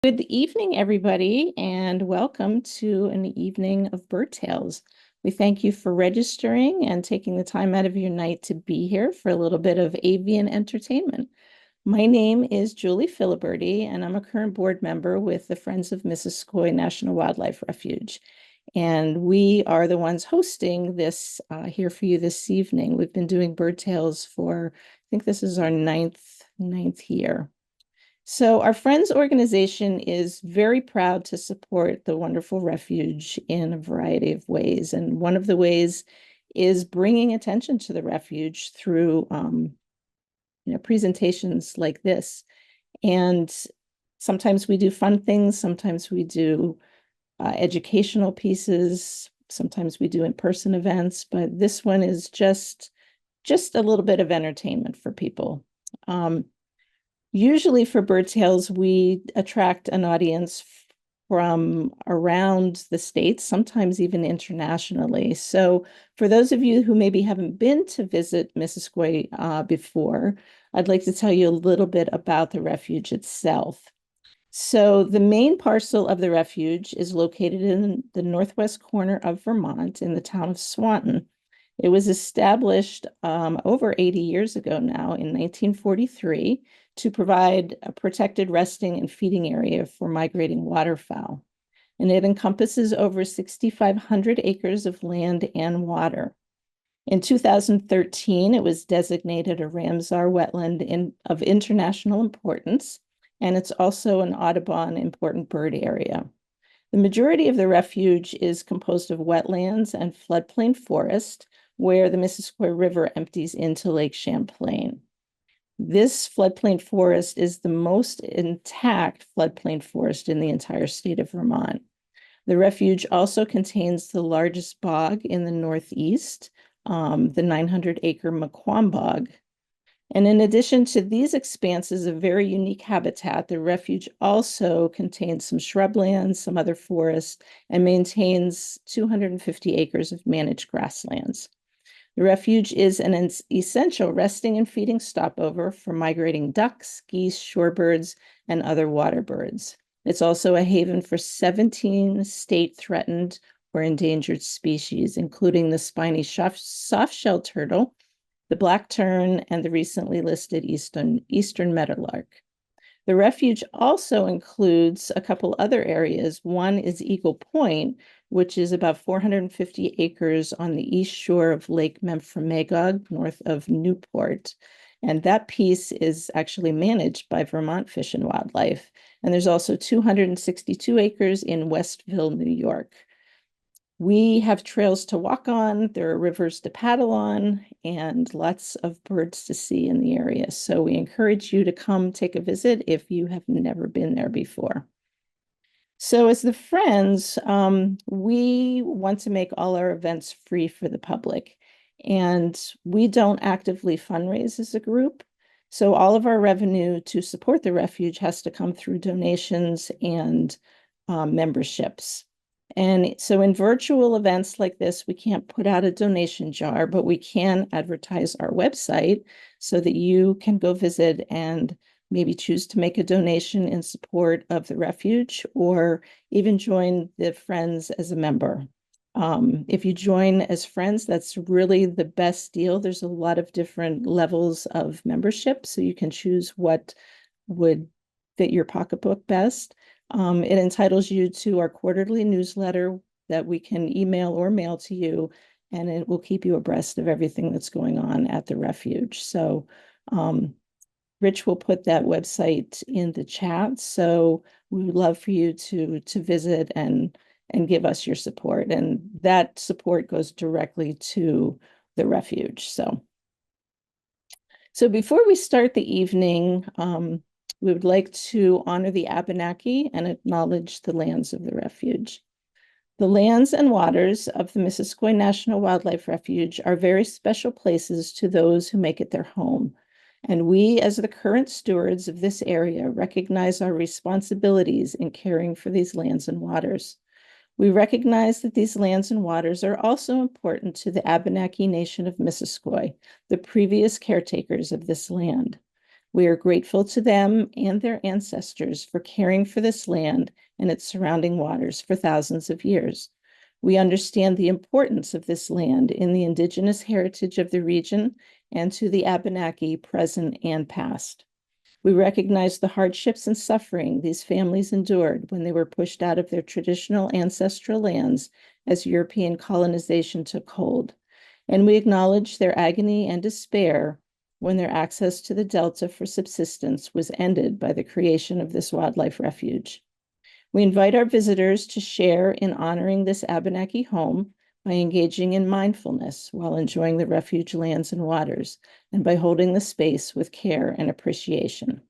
Good evening, everybody, and welcome to an evening of Bird Tales. We thank you for registering and taking the time out of your night to be here for a little bit of avian entertainment. My name is Julie Filiberti, and I'm a current board member with the Friends of Missisquoi National Wildlife Refuge. And we are the ones hosting this here for you this evening. We've been doing Bird Tales for, I think this is our ninth year. So our Friends organization is very proud to support the wonderful refuge in a variety of ways. And one of the ways is bringing attention to the refuge through presentations like this. And sometimes we do fun things, sometimes we do educational pieces, sometimes we do in-person events, but this one is just a little bit of entertainment for people. Usually for Bird Tales, we attract an audience from around the states, sometimes even internationally. So for those of you who maybe haven't been to visit Missisquoi before, I'd like to tell you a little bit about the refuge itself. So the main parcel of the refuge is located in the northwest corner of Vermont in the town of Swanton. It was established over 80 years ago now in 1943 to provide a protected resting and feeding area for migrating waterfowl. And it encompasses over 6,500 acres of land and water. In 2013, it was designated a Ramsar wetland of international importance, and it's also an Audubon important bird area. The majority of the refuge is composed of wetlands and floodplain forest, where the Missisquoi River empties into Lake Champlain. This floodplain forest is the most intact floodplain forest in the entire state of Vermont. The refuge also contains the largest bog in the Northeast, the 900-acre Maquam Bog. And in addition to these expanses of very unique habitat, the refuge also contains some shrublands, some other forests, and maintains 250 acres of managed grasslands. The refuge is an essential resting and feeding stopover for migrating ducks, geese, shorebirds, and other water birds. It's also a haven for 17 state-threatened or endangered species, including the spiny soft-shelled turtle, the black tern, and the recently listed eastern meadowlark. The refuge also includes a couple other areas. One is Eagle Point, which is about 450 acres on the east shore of Lake Memphremagog, north of Newport. And that piece is actually managed by Vermont Fish and Wildlife. And there's also 262 acres in Westville, New York. We have trails to walk on, there are rivers to paddle on, and lots of birds to see in the area. So we encourage you to come take a visit if you have never been there before. So as the Friends, we want to make all our events free for the public, and we don't actively fundraise as a group. So all of our revenue to support the refuge has to come through donations and memberships. And so in virtual events like this, we can't put out a donation jar, but we can advertise our website so that you can go visit and maybe choose to make a donation in support of the refuge or even join the Friends as a member. If you join as Friends, that's really the best deal. There's a lot of different levels of membership, so you can choose what would fit your pocketbook best. It entitles you to our quarterly newsletter that we can email or mail to you, and it will keep you abreast of everything that's going on at the refuge. So Rich will put that website in the chat. So we would love for you to visit and give us your support. And that support goes directly to the refuge. So before we start the evening, we would like to honor the Abenaki and acknowledge the lands of the refuge. The lands and waters of the Missisquoi National Wildlife Refuge are very special places to those who make it their home. And we, as the current stewards of this area, recognize our responsibilities in caring for these lands and waters. We recognize that these lands and waters are also important to the Abenaki Nation of Missisquoi, the previous caretakers of this land. We are grateful to them and their ancestors for caring for this land and its surrounding waters for thousands of years. We understand the importance of this land in the indigenous heritage of the region and to the Abenaki present and past. We recognize the hardships and suffering these families endured when they were pushed out of their traditional ancestral lands as European colonization took hold. And we acknowledge their agony and despair when their access to the Delta for subsistence was ended by the creation of this wildlife refuge. We invite our visitors to share in honoring this Abenaki home by engaging in mindfulness while enjoying the refuge lands and waters, and by holding the space with care and appreciation.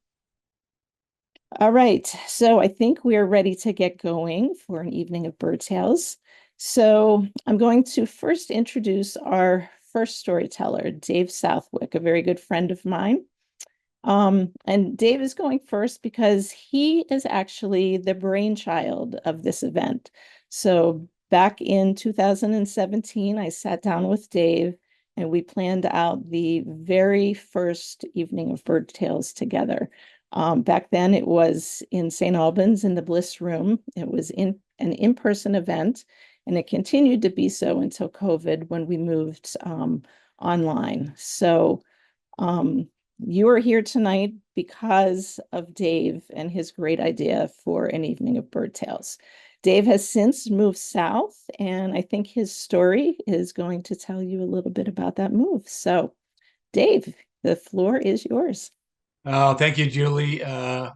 All right, so I think we are ready to get going for an evening of bird tales. So I'm going to first introduce our first storyteller, Dave Southwick, a very good friend of mine. And Dave is going first because he is actually the brainchild of this event. So back in 2017, I sat down with Dave and we planned out the very first evening of bird tales together. Back then it was in St. Albans in the Bliss Room. It was an in-person event, and it continued to be so until COVID when we moved online. So you are here tonight because of Dave and his great idea for an evening of bird tales. Dave has since moved south, and I think his story is going to tell you a little bit about that move. So, Dave, the floor is yours. Oh, thank you, Julie. I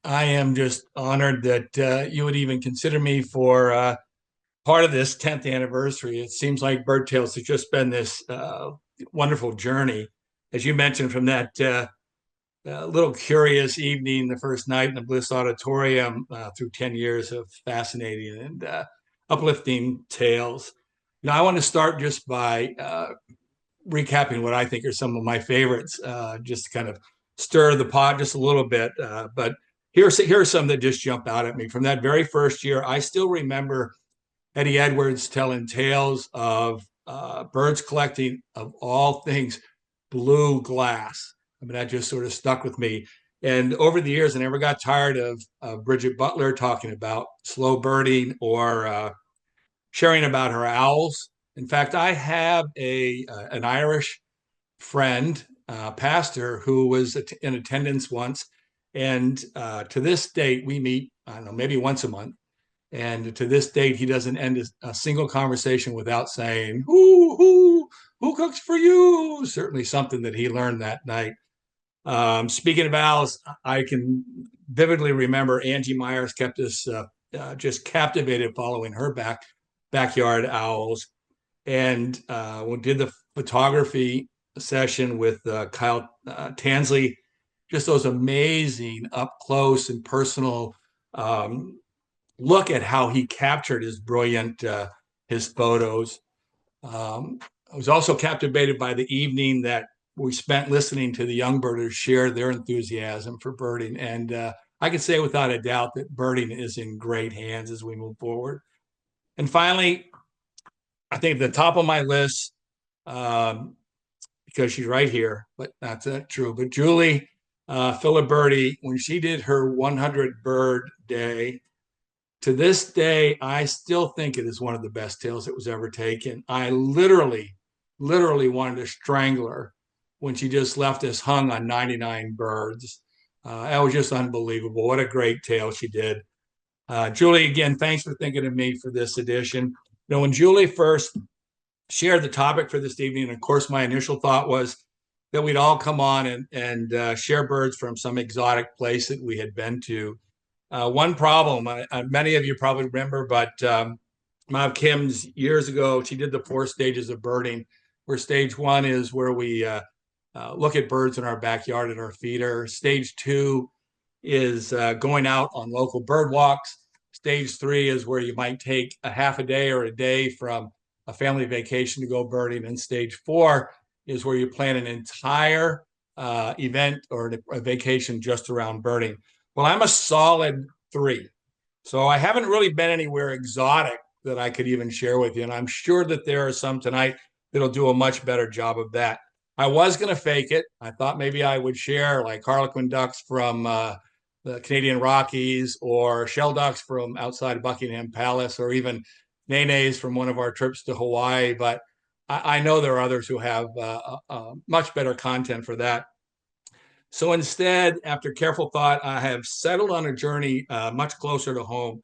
am just honored that you would even consider me for part of this 10th anniversary. It seems like Bird Tales has just been this wonderful journey. As you mentioned, from that little curious evening, the first night in the Bliss Auditorium, through 10 years of fascinating and uplifting tales. I want to start just by recapping what I think are some of my favorites, just to kind of stir the pot just a little bit. But here are some that just jump out at me. From that very first year, I still remember Eddie Edwards telling tales of birds collecting, of all things, blue glass. I mean, that just sort of stuck with me. And over the years, I never got tired of Bridget Butler talking about slow birding or sharing about her owls. In fact, I have an Irish friend, pastor, who was in attendance once, and to this date we meet. I don't know, maybe once a month. And to this date, he doesn't end a single conversation without saying, who cooks for you?" Certainly something that he learned that night. Speaking of owls, I can vividly remember Angie Myers kept us just captivated following her backyard owls. And we did the photography session with Kyle Tansley, just those amazing up close and personal look at how he captured his brilliant his photos. I was also captivated by the evening that we spent listening to the young birders share their enthusiasm for birding. And I can say without a doubt that birding is in great hands as we move forward. And finally, I think at the top of my list, because she's right here, but that's not true. But Julie Filiberti, when she did her 100 bird day, to this day, I still think it is one of the best tales that was ever taken. I literally wanted to strangle her when she just left us hung on 99 birds. That was just unbelievable. What a great tale she did. Julie, again, thanks for thinking of me for this edition. When Julie first shared the topic for this evening, and of course, my initial thought was that we'd all come on and share birds from some exotic place that we had been to. One problem, many of you probably remember, but Mav Kim's years ago, she did the 4 stages of birding, where stage 1 is where we look at birds in our backyard at our feeder. Stage 2 is going out on local bird walks. Stage 3 is where you might take a half a day or a day from a family vacation to go birding. And stage 4 is where you plan an entire event or a vacation just around birding. Well, I'm a solid 3. So I haven't really been anywhere exotic that I could even share with you. And I'm sure that there are some tonight that'll do a much better job of that. I was going to fake it. I thought maybe I would share like harlequin ducks from the Canadian Rockies or shell ducks from outside Buckingham Palace or even nenes from one of our trips to Hawaii. But I know there are others who have much better content for that. So instead, after careful thought, I have settled on a journey much closer to home.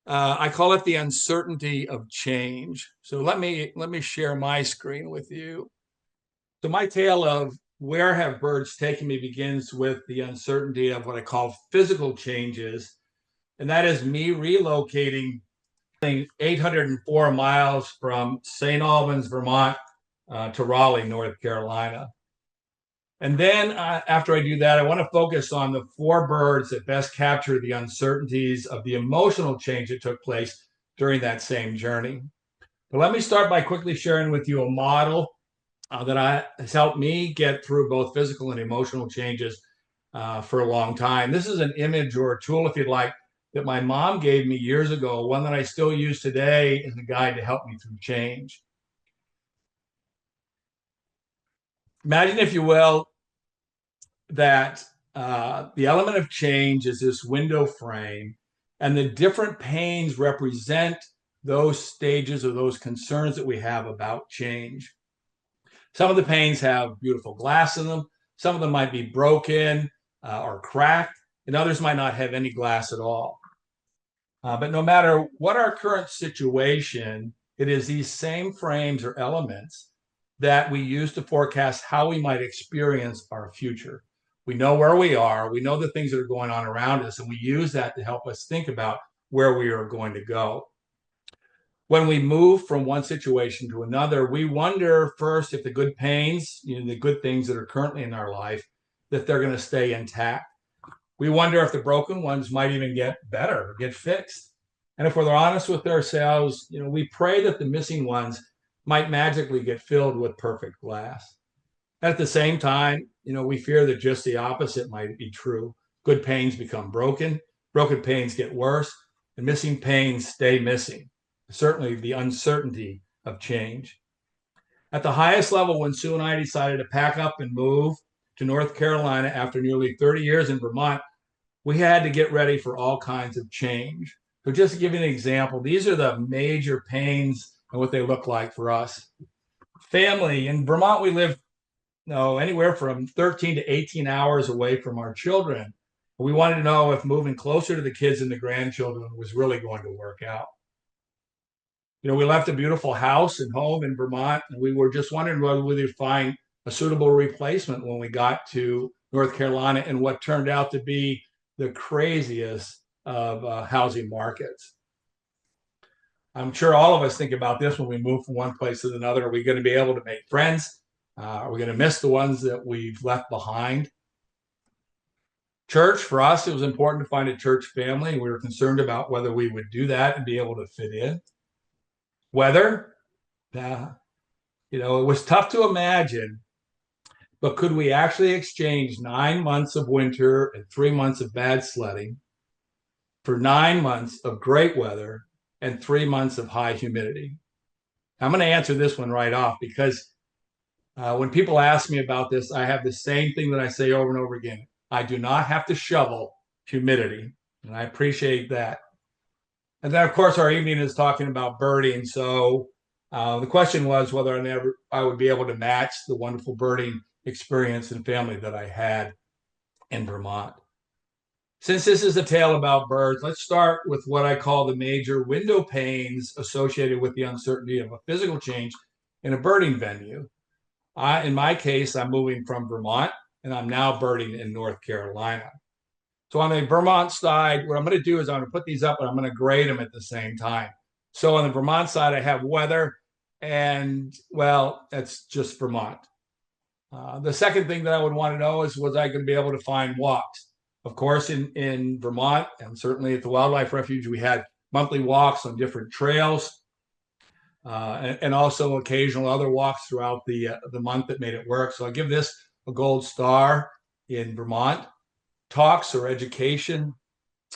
I call it the uncertainty of change. So let me share my screen with you. So my tale of where have birds taken me begins with the uncertainty of what I call physical changes, and that is me relocating 804 miles from St. Albans, Vermont, to Raleigh, North Carolina. And then after I do that, I want to focus on the four birds that best capture the uncertainties of the emotional change that took place during that same journey. But let me start by quickly sharing with you a model has helped me get through both physical and emotional changes for a long time. This is an image or a tool, if you'd like, that my mom gave me years ago, one that I still use today as a guide to help me through change. Imagine, if you will, that the element of change is this window frame, and the different panes represent those stages or those concerns that we have about change. Some of the panes have beautiful glass in them. Some of them might be broken or cracked, and others might not have any glass at all. But no matter what our current situation, it is these same frames or elements that we use to forecast how we might experience our future. We know where we are, we know the things that are going on around us, and we use that to help us think about where we are going to go. When we move from one situation to another, we wonder first if the good pains, the good things that are currently in our life, that they're going to stay intact. We wonder if the broken ones might even get better, get fixed. And if we're honest with ourselves, we pray that the missing ones might magically get filled with perfect glass. And at the same time, we fear that just the opposite might be true. Good pains become broken, broken pains get worse, and missing pains stay missing. Certainly the uncertainty of change. At the highest level, when Sue and I decided to pack up and move to North Carolina after nearly 30 years in Vermont, we had to get ready for all kinds of change. So just to give you an example, these are the major pains and what they look like for us. Family. In Vermont, we live anywhere from 13 to 18 hours away from our children. We wanted to know if moving closer to the kids and the grandchildren was really going to work out. We left a beautiful house and home in Vermont, and we were just wondering whether we would find a suitable replacement when we got to North Carolina in what turned out to be the craziest of housing markets. I'm sure all of us think about this when we move from one place to another. Are we going to be able to make friends? Are we going to miss the ones that we've left behind? Church, for us, it was important to find a church family. We were concerned about whether we would do that and be able to fit in. Weather, it was tough to imagine, but could we actually exchange 9 months of winter and 3 months of bad sledding for 9 months of great weather and 3 months of high humidity? I'm going to answer this one right off because when people ask me about this, I have the same thing that I say over and over again. I do not have to shovel humidity, and I appreciate that. And then, of course, our evening is talking about birding. So the question was whether I would be able to match the wonderful birding experience and family that I had in Vermont. Since this is a tale about birds, let's start with what I call the major window panes associated with the uncertainty of a physical change in a birding venue. In my case, I'm moving from Vermont, and I'm now birding in North Carolina. So on the Vermont side, what I'm going to do is I'm going to put these up and I'm going to grade them at the same time. So on the Vermont side, I have weather, and well, that's just Vermont. The second thing that I would want to know is, was I going to be able to find walks? Of course, in Vermont, and certainly at the Wildlife Refuge, we had monthly walks on different trails, and also occasional other walks throughout the month that made it work. So I give this a gold star in Vermont. Talks or education.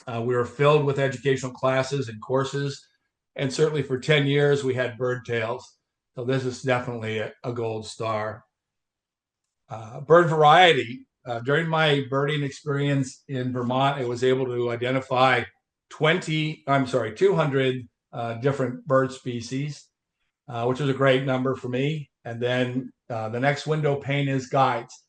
We were filled with educational classes and courses. And certainly for 10 years, we had bird tales. So this is definitely a gold star. Bird variety. During my birding experience in Vermont, I was able to identify 200 different bird species, which was a great number for me. And then the next window pane is guides.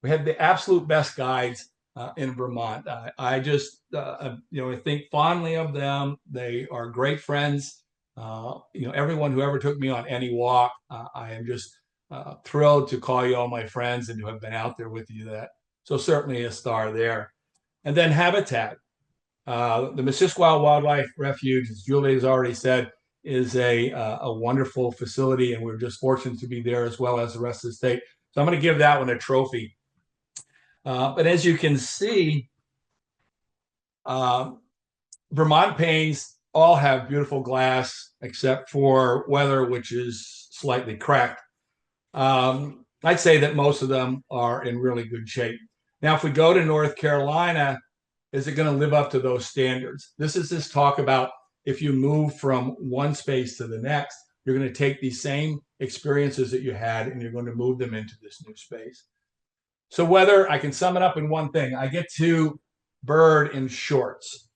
We had the absolute best guides in Vermont. I just, I think fondly of them. They are great friends. Everyone who ever took me on any walk, I am just thrilled to call you all my friends and to have been out there with you. So certainly a star there. And then habitat. The Missisquoi Wildlife Refuge, as Julie has already said, is a wonderful facility, and we're just fortunate to be there as well as the rest of the state. So I'm going to give that one a trophy. But as you can see, uh, Vermont panes all have beautiful glass except for weather, which is slightly cracked. I'd say that most of them are in really good shape. Now, if we go to North Carolina, is it going to live up to those standards? This is this talk about if you move from one space to the next, you're going to take these same experiences that you had and you're going to move them into this new space. So weather, I can sum it up in one thing. I get to bird in shorts.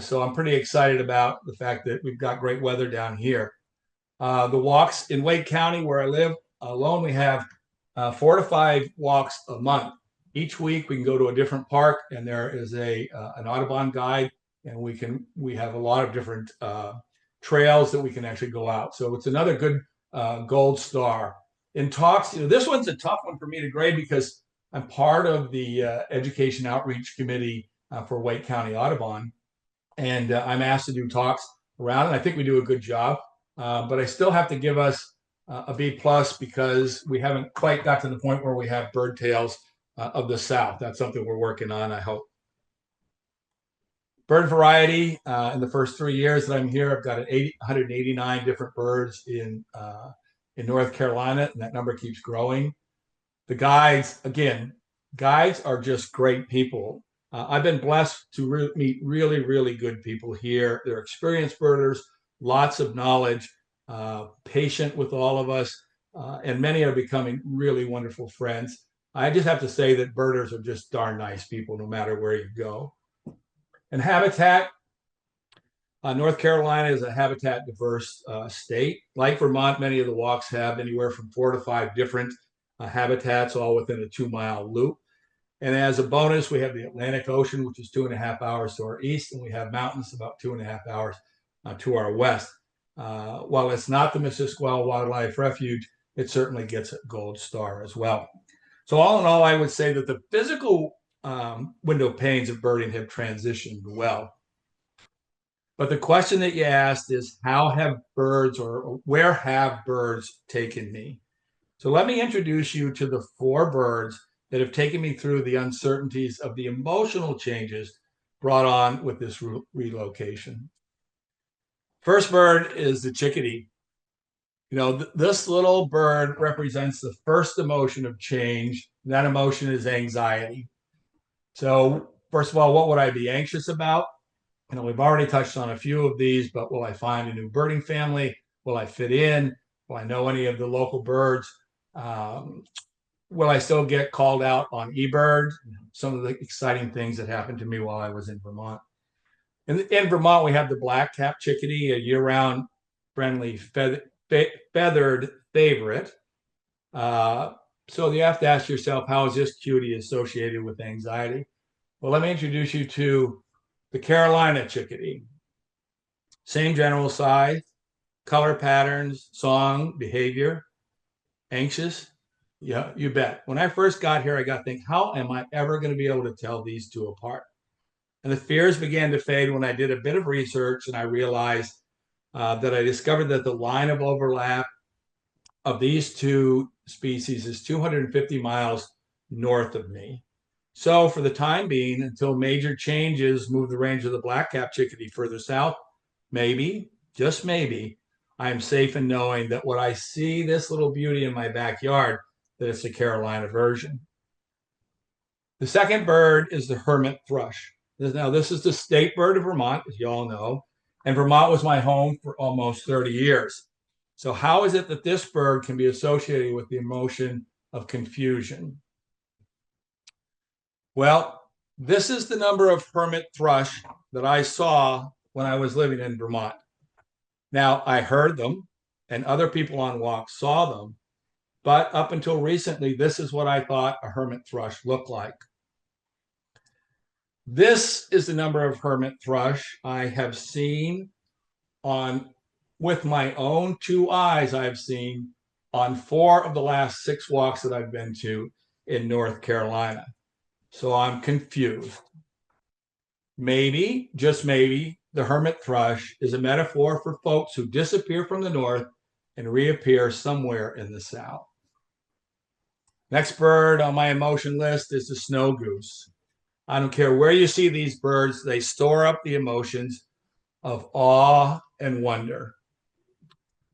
So I'm pretty excited about the fact that we've got great weather down here. The walks in Wake County, where I live alone, we have 4 to 5 walks a month. Each week we can go to a different park, and there is an Audubon guide, and we have a lot of different trails that we can actually go out. So it's another good gold star. In talks, this one's a tough one for me to grade because I'm part of the education outreach committee for Wake County Audubon, and I'm asked to do talks around, and I think we do a good job. But I still have to give us a B plus because we haven't quite got to the point where we have bird tails of the South. That's something we're working on, I hope. Bird variety, in the first 3 years that I'm here, I've got 189 different birds in North Carolina, and that number keeps growing. The guides, again, guides are just great people. I've been blessed to meet really, really good people here. They're experienced birders, lots of knowledge, patient with all of us, and many are becoming really wonderful friends. I just have to say that birders are just darn nice people no matter where you go. And habitat, North Carolina is a habitat diverse state. Like Vermont, many of the walks have anywhere from 4 to 5 different habitats, all within a 2-mile loop. And as a bonus, we have the Atlantic Ocean, which is 2.5 hours to our east, and we have mountains about 2.5 hours to our west. While it's not the Missisquoi Wildlife Refuge, it certainly gets a gold star as well. So all in all, I would say that the physical window panes of birding have transitioned well. But the question that you asked is, how have birds or where have birds taken me? So let me introduce you to the 4 birds that have taken me through the uncertainties of the emotional changes brought on with this relocation. First bird is the chickadee. This little bird represents the first emotion of change. And that emotion is anxiety. So first of all, what would I be anxious about? We've already touched on a few of these, but will I find a new birding family? Will I fit in? Will I know any of the local birds? Will I still get called out on eBird? Some of the exciting things that happened to me while I was in Vermont. In Vermont, we have the black-capped chickadee, a year-round friendly feathered favorite. So you have to ask yourself, how is this cutie associated with anxiety? Well, let me introduce you to the Carolina chickadee. Same general size, color patterns, song, behavior, anxious. Yeah, you bet. When I first got here, I got to think, how am I ever going to be able to tell these two apart? And the fears began to fade when I did a bit of research and I realized that I discovered that the line of overlap of these two species is 250 miles north of me. So for the time being, until major changes move the range of the black-capped chickadee further south, maybe, just maybe, I am safe in knowing that when I see this little beauty in my backyard, that it's a Carolina version. The second bird is the hermit thrush. Now, this is the state bird of Vermont, as you all know, and Vermont was my home for almost 30 years. So how is it that this bird can be associated with the emotion of confusion. Well, this is the number of hermit thrush that I saw when I was living in Vermont. Now, I heard them, and other people on walks saw them, but up until recently, this is what I thought a hermit thrush looked like. This is the number of hermit thrush I have seen on, with my own two eyes, I've seen on 4 of the last 6 walks that I've been to in North Carolina. So I'm confused. Maybe, just maybe, the hermit thrush is a metaphor for folks who disappear from the north and reappear somewhere in the south. Next bird on my emotion list is the snow goose. I don't care where you see these birds, they store up the emotions of awe and wonder.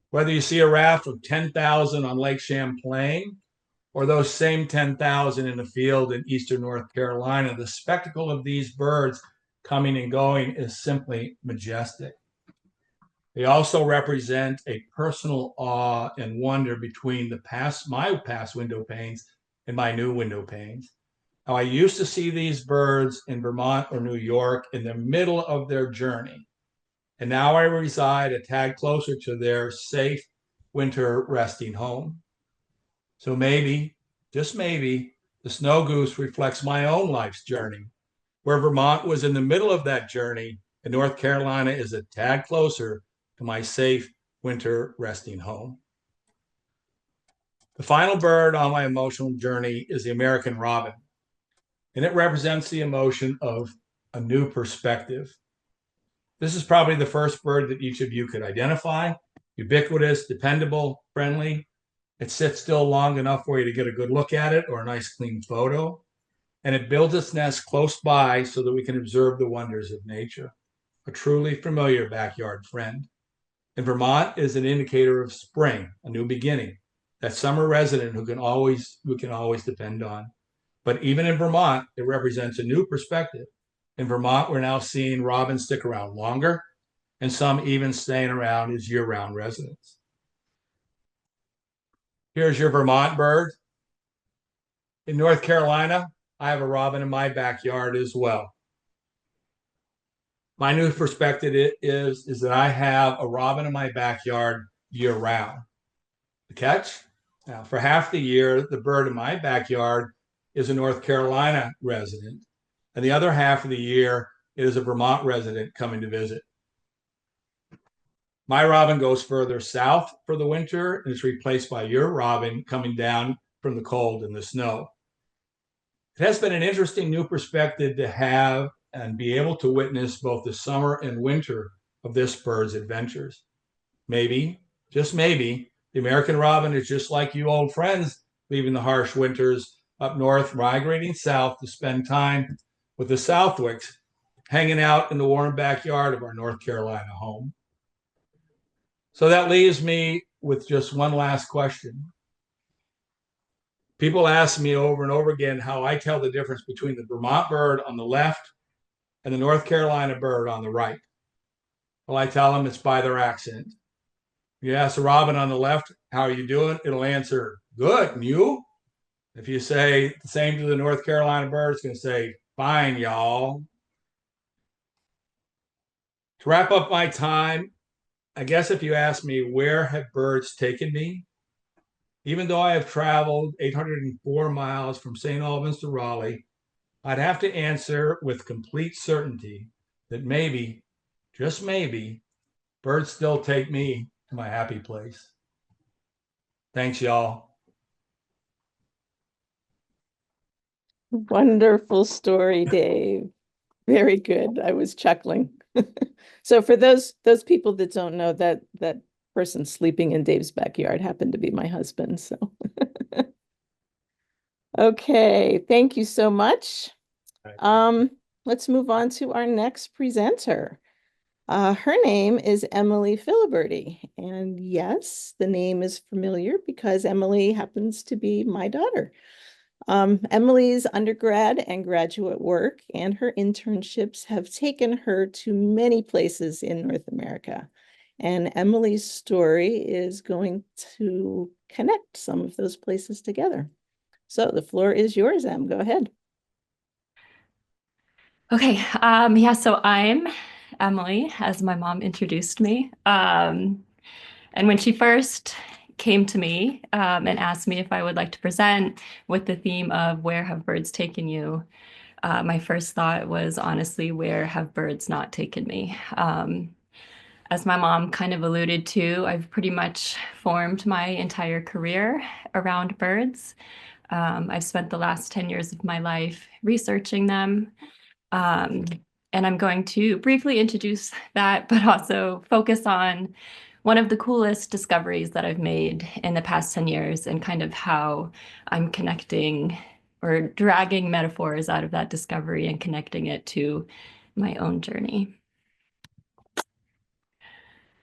Whether you see a raft of 10,000 on Lake Champlain or those same 10,000 in a field in eastern North Carolina, the spectacle of these birds coming and going is simply majestic. They also represent a personal awe and wonder between my past window panes and my new window panes. Now, I used to see these birds in Vermont or New York in the middle of their journey. And now I reside a tad closer to their safe winter resting home. So maybe, just maybe, the snow goose reflects my own life's journey, where Vermont was in the middle of that journey and North Carolina is a tad closer to my safe winter resting home. The final bird on my emotional journey is the American robin, and it represents the emotion of a new perspective. This is probably the first bird that each of you could identify. Ubiquitous, dependable, friendly. It sits still long enough for you to get a good look at it or a nice clean photo. And it builds its nest close by so that we can observe the wonders of nature. A truly familiar backyard friend. In Vermont is an indicator of spring, a new beginning. That summer resident who can always depend on. But even in Vermont, it represents a new perspective. In Vermont, we're now seeing robins stick around longer, and some even staying around as year-round residents. Here's your Vermont bird. In North Carolina, I have a robin in my backyard as well. My new perspective is that I have a robin in my backyard year-round. The catch? Now, for half the year, the bird in my backyard is a North Carolina resident, and the other half of the year it is a Vermont resident coming to visit. My robin goes further south for the winter and is replaced by your robin coming down from the cold and the snow. It has been an interesting new perspective to have and be able to witness both the summer and winter of this bird's adventures. Maybe, just maybe, the American robin is just like you old friends, leaving the harsh winters up north, migrating south to spend time with the Southwicks, hanging out in the warm backyard of our North Carolina home. So that leaves me with just one last question. People ask me over and over again how I tell the difference between the Vermont bird on the left and the North Carolina bird on the right. Well, I tell them it's by their accent. You ask the robin on the left, how are you doing? It'll answer, good, and you? If you say the same to the North Carolina bird, it's going to say, fine, y'all. To wrap up my time, I guess if you ask me, where have birds taken me? Even though I have traveled 804 miles from St. Albans to Raleigh, I'd have to answer with complete certainty that maybe, just maybe, birds still take me to my happy place. Thanks, y'all. Wonderful story, Dave. Very good. I was chuckling. So for those people that don't know, that person sleeping in Dave's backyard happened to be my husband. So okay, thank you so much. Let's move on to our next presenter. Her name is Emily Filiberti, and yes, the name is familiar because Emily happens to be my daughter. Emily's undergrad and graduate work and her internships have taken her to many places in North America. And Emily's story is going to connect some of those places together. So the floor is yours, Em. Go ahead. Okay, yeah, so I'm Emily, as my mom introduced me. And when she first came to me and asked me if I would like to present with the theme of Where Have Birds Taken You? My first thought was honestly, where have birds not taken me? As my mom kind of alluded to, I've pretty much formed my entire career around birds. I've spent the last 10 years of my life researching them. Um, and I'm going to briefly introduce that, but also focus on one of the coolest discoveries that I've made in the past 10 years and kind of how I'm connecting or dragging metaphors out of that discovery and connecting it to my own journey.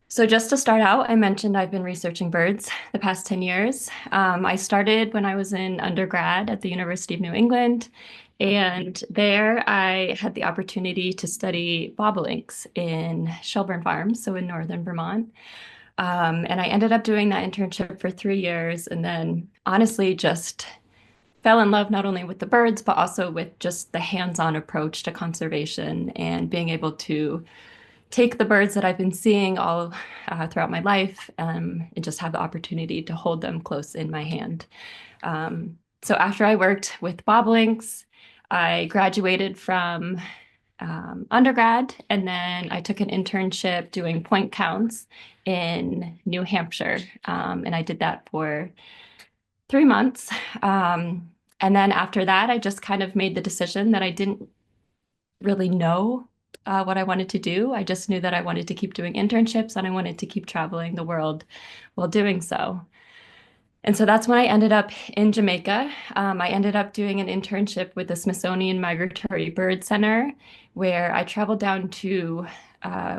So just to start out, I mentioned I've been researching birds the past 10 years. I started when I was in undergrad at the University of New England, and there I had the opportunity to study bobolinks in Shelburne Farms, so in northern Vermont. And I ended up doing that internship for 3 years, and then honestly just fell in love not only with the birds, but also with just the hands-on approach to conservation and being able to take the birds that I've been seeing all throughout my life and just have the opportunity to hold them close in my hand. So after I worked with bobolinks, I graduated from undergrad, and then I took an internship doing point counts in New Hampshire. And I did that for 3 months. And then after that, I just kind of made the decision that I didn't really know what I wanted to do. I just knew that I wanted to keep doing internships and I wanted to keep traveling the world while doing so. And so that's when I ended up in Jamaica. I ended up doing an internship with the Smithsonian Migratory Bird Center, where I traveled down to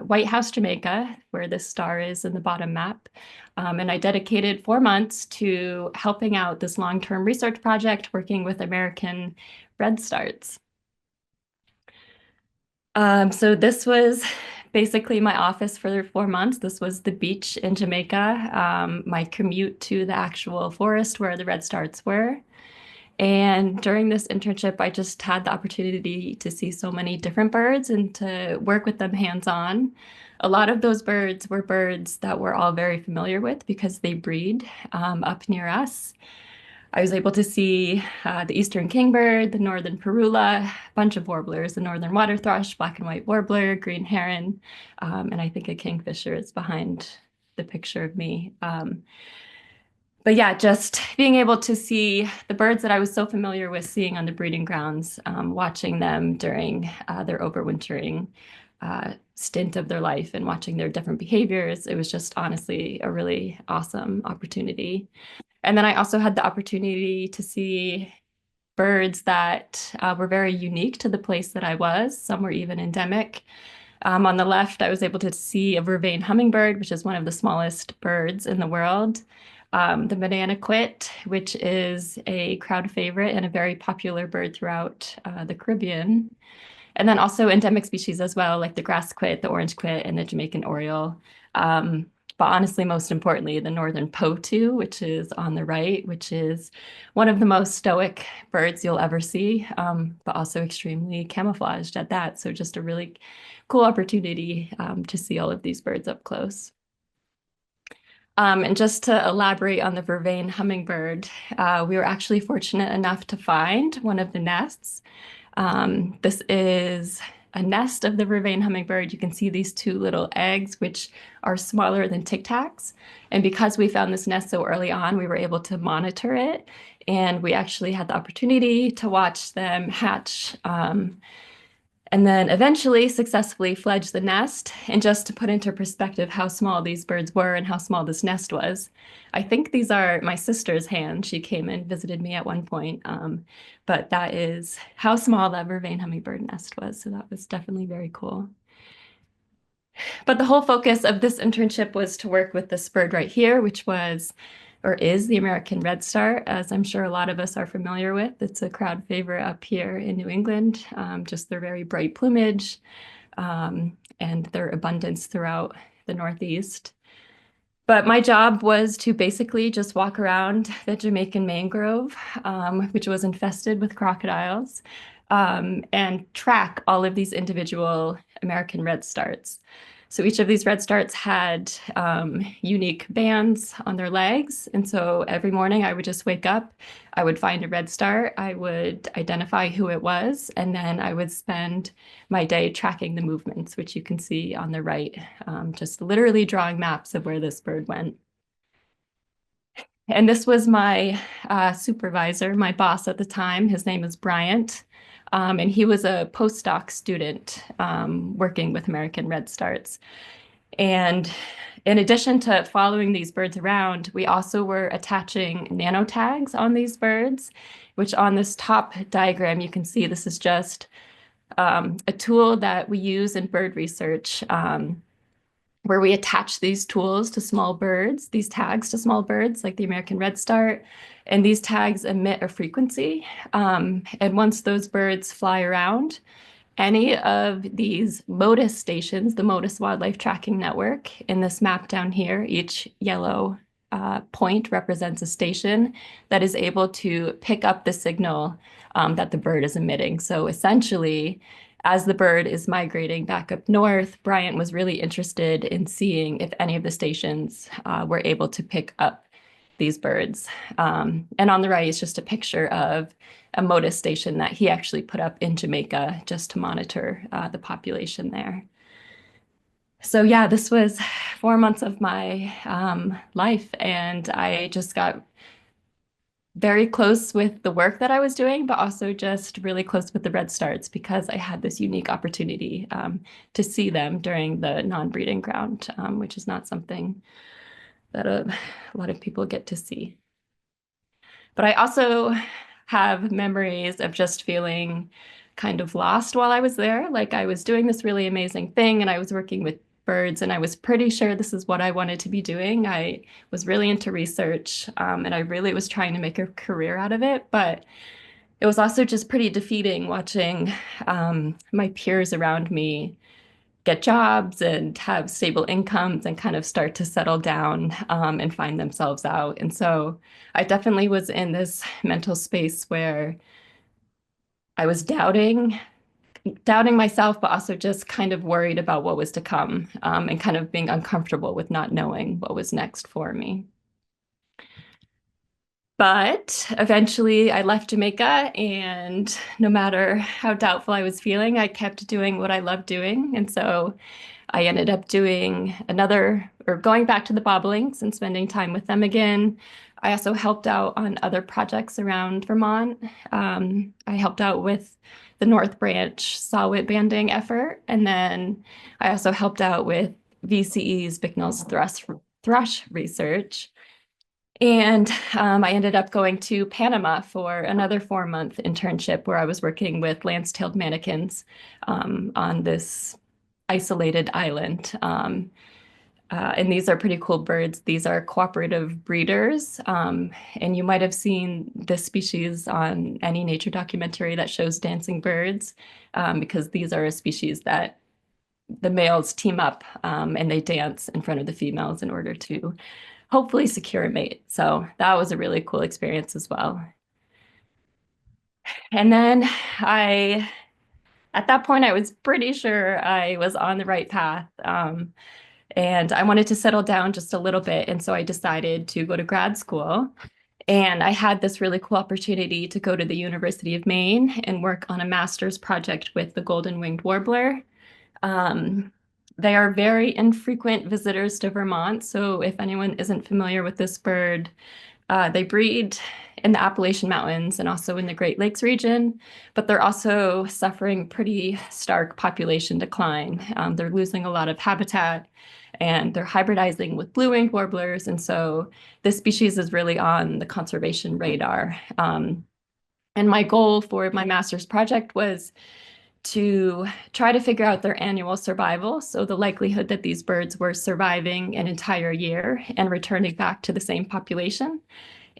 White House, Jamaica, where this star is in the bottom map. And I dedicated 4 months to helping out this long-term research project working with American redstarts. So this was basically my office for 4 months. This was the beach in Jamaica, my commute to the actual forest where the redstarts were. And during this internship, I just had the opportunity to see so many different birds and to work with them hands-on. A lot of those birds were birds that we're all very familiar with because they breed up near us. I was able to see the eastern kingbird, the northern parula, a bunch of warblers, the northern water thrush, black and white warbler, green heron, and I think a kingfisher is behind the picture of me. But yeah, just being able to see the birds that I was so familiar with seeing on the breeding grounds, watching them during their overwintering stint of their life and watching their different behaviors, it was just honestly a really awesome opportunity. And then I also had the opportunity to see birds that were very unique to the place that I was. Some were even endemic. On the left, I was able to see a vervain hummingbird, which is one of the smallest birds in the world. The banana quit, which is a crowd favorite and a very popular bird throughout the Caribbean. And then also endemic species as well, like the grass quit, the orange quit, and the Jamaican oriole. But honestly, most importantly, the northern potu, which is on the right, which is one of the most stoic birds you'll ever see, but also extremely camouflaged at that. So just a really cool opportunity to see all of these birds up close. And just to elaborate on the vervain hummingbird, we were actually fortunate enough to find one of the nests. This is a nest of the vervain hummingbird. You can see these two little eggs, which are smaller than Tic Tacs. And because we found this nest so early on, we were able to monitor it. And we actually had the opportunity to watch them hatch and then eventually successfully fledge the nest. And just to put into perspective how small these birds were and how small this nest was, I think these are my sister's hands. She came and visited me at one point, but that is how small that vervain hummingbird nest was. So that was definitely very cool. But the whole focus of this internship was to work with this bird right here, which was or is the American redstart, as I'm sure a lot of us are familiar with. It's a crowd favorite up here in New England, just their very bright plumage and their abundance throughout the Northeast. But my job was to basically just walk around the Jamaican mangrove, which was infested with crocodiles, and track all of these individual American redstarts. So each of these redstarts had unique bands on their legs. And so every morning I would just wake up, I would find a red start, I would identify who it was, and then I would spend my day tracking the movements, which you can see on the right, just literally drawing maps of where this bird went. And this was my supervisor, my boss at the time. His name is Bryant. And he was a postdoc student working with American redstarts. And in addition to following these birds around, we also were attaching nano tags on these birds, which on this top diagram, you can see this is just a tool that we use in bird research, where we attach these tools to small birds, these tags to small birds, like the American redstart, and these tags emit a frequency. And once those birds fly around, any of these MODIS stations, the MODIS Wildlife Tracking Network, in this map down here, each yellow point represents a station that is able to pick up the signal that the bird is emitting. So essentially, as the bird is migrating back up north, Bryant was really interested in seeing if any of the stations were able to pick up these birds. And on the right is just a picture of a MODIS station that he actually put up in Jamaica just to monitor the population there. So yeah, this was 4 months of my life, and I just got very close with the work that I was doing, but also just really close with the redstarts because I had this unique opportunity to see them during the non-breeding ground, which is not something that a lot of people get to see. But I also have memories of just feeling kind of lost while I was there. Like I was doing this really amazing thing and I was working with birds and I was pretty sure this is what I wanted to be doing. I was really into research and I really was trying to make a career out of it. But it was also just pretty defeating watching my peers around me get jobs and have stable incomes and kind of start to settle down and find themselves out. And so I definitely was in this mental space where I was doubting myself, but also just kind of worried about what was to come and kind of being uncomfortable with not knowing what was next for me. But eventually I left Jamaica, and no matter how doubtful I was feeling, I kept doing what I loved doing. And so I ended up doing going back to the bobolinks and spending time with them again. I also helped out on other projects around Vermont. I helped out with the North Branch saw-whet banding effort. And then I also helped out with VCE's Bicknell's thrush research. And I ended up going to Panama for another 4-month internship where I was working with lance-tailed manakins on this isolated island. And these are pretty cool birds. These are cooperative breeders. And you might have seen this species on any nature documentary that shows dancing birds, because these are a species that the males team up and they dance in front of the females in order to hopefully secure a mate. So that was a really cool experience as well. And then at that point, I was pretty sure I was on the right path. And I wanted to settle down just a little bit. And so I decided to go to grad school. And I had this really cool opportunity to go to the University of Maine and work on a master's project with the golden-winged warbler. They are very infrequent visitors to Vermont. So if anyone isn't familiar with this bird, they breed in the Appalachian Mountains and also in the Great Lakes region, but they're also suffering pretty stark population decline. They're losing a lot of habitat and they're hybridizing with blue-winged warblers. And so this species is really on the conservation radar. And my goal for my master's project was to try to figure out their annual survival. So the likelihood that these birds were surviving an entire year and returning back to the same population.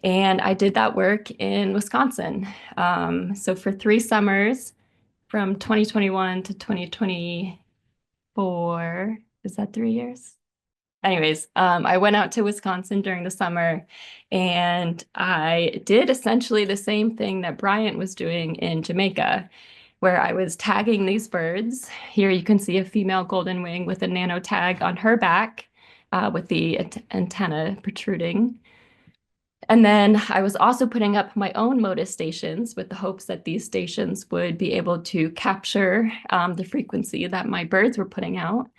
And I did that work in Wisconsin. So for 3 summers from 2021 to 2024, is that 3 years? anyways, I went out to Wisconsin during the summer and I did essentially the same thing that Bryant was doing in Jamaica, where I was tagging these birds. Here you can see a female golden wing with a nano tag on her back with the antenna protruding. And then I was also putting up my own MODIS stations with the hopes that these stations would be able to capture the frequency that my birds were putting out.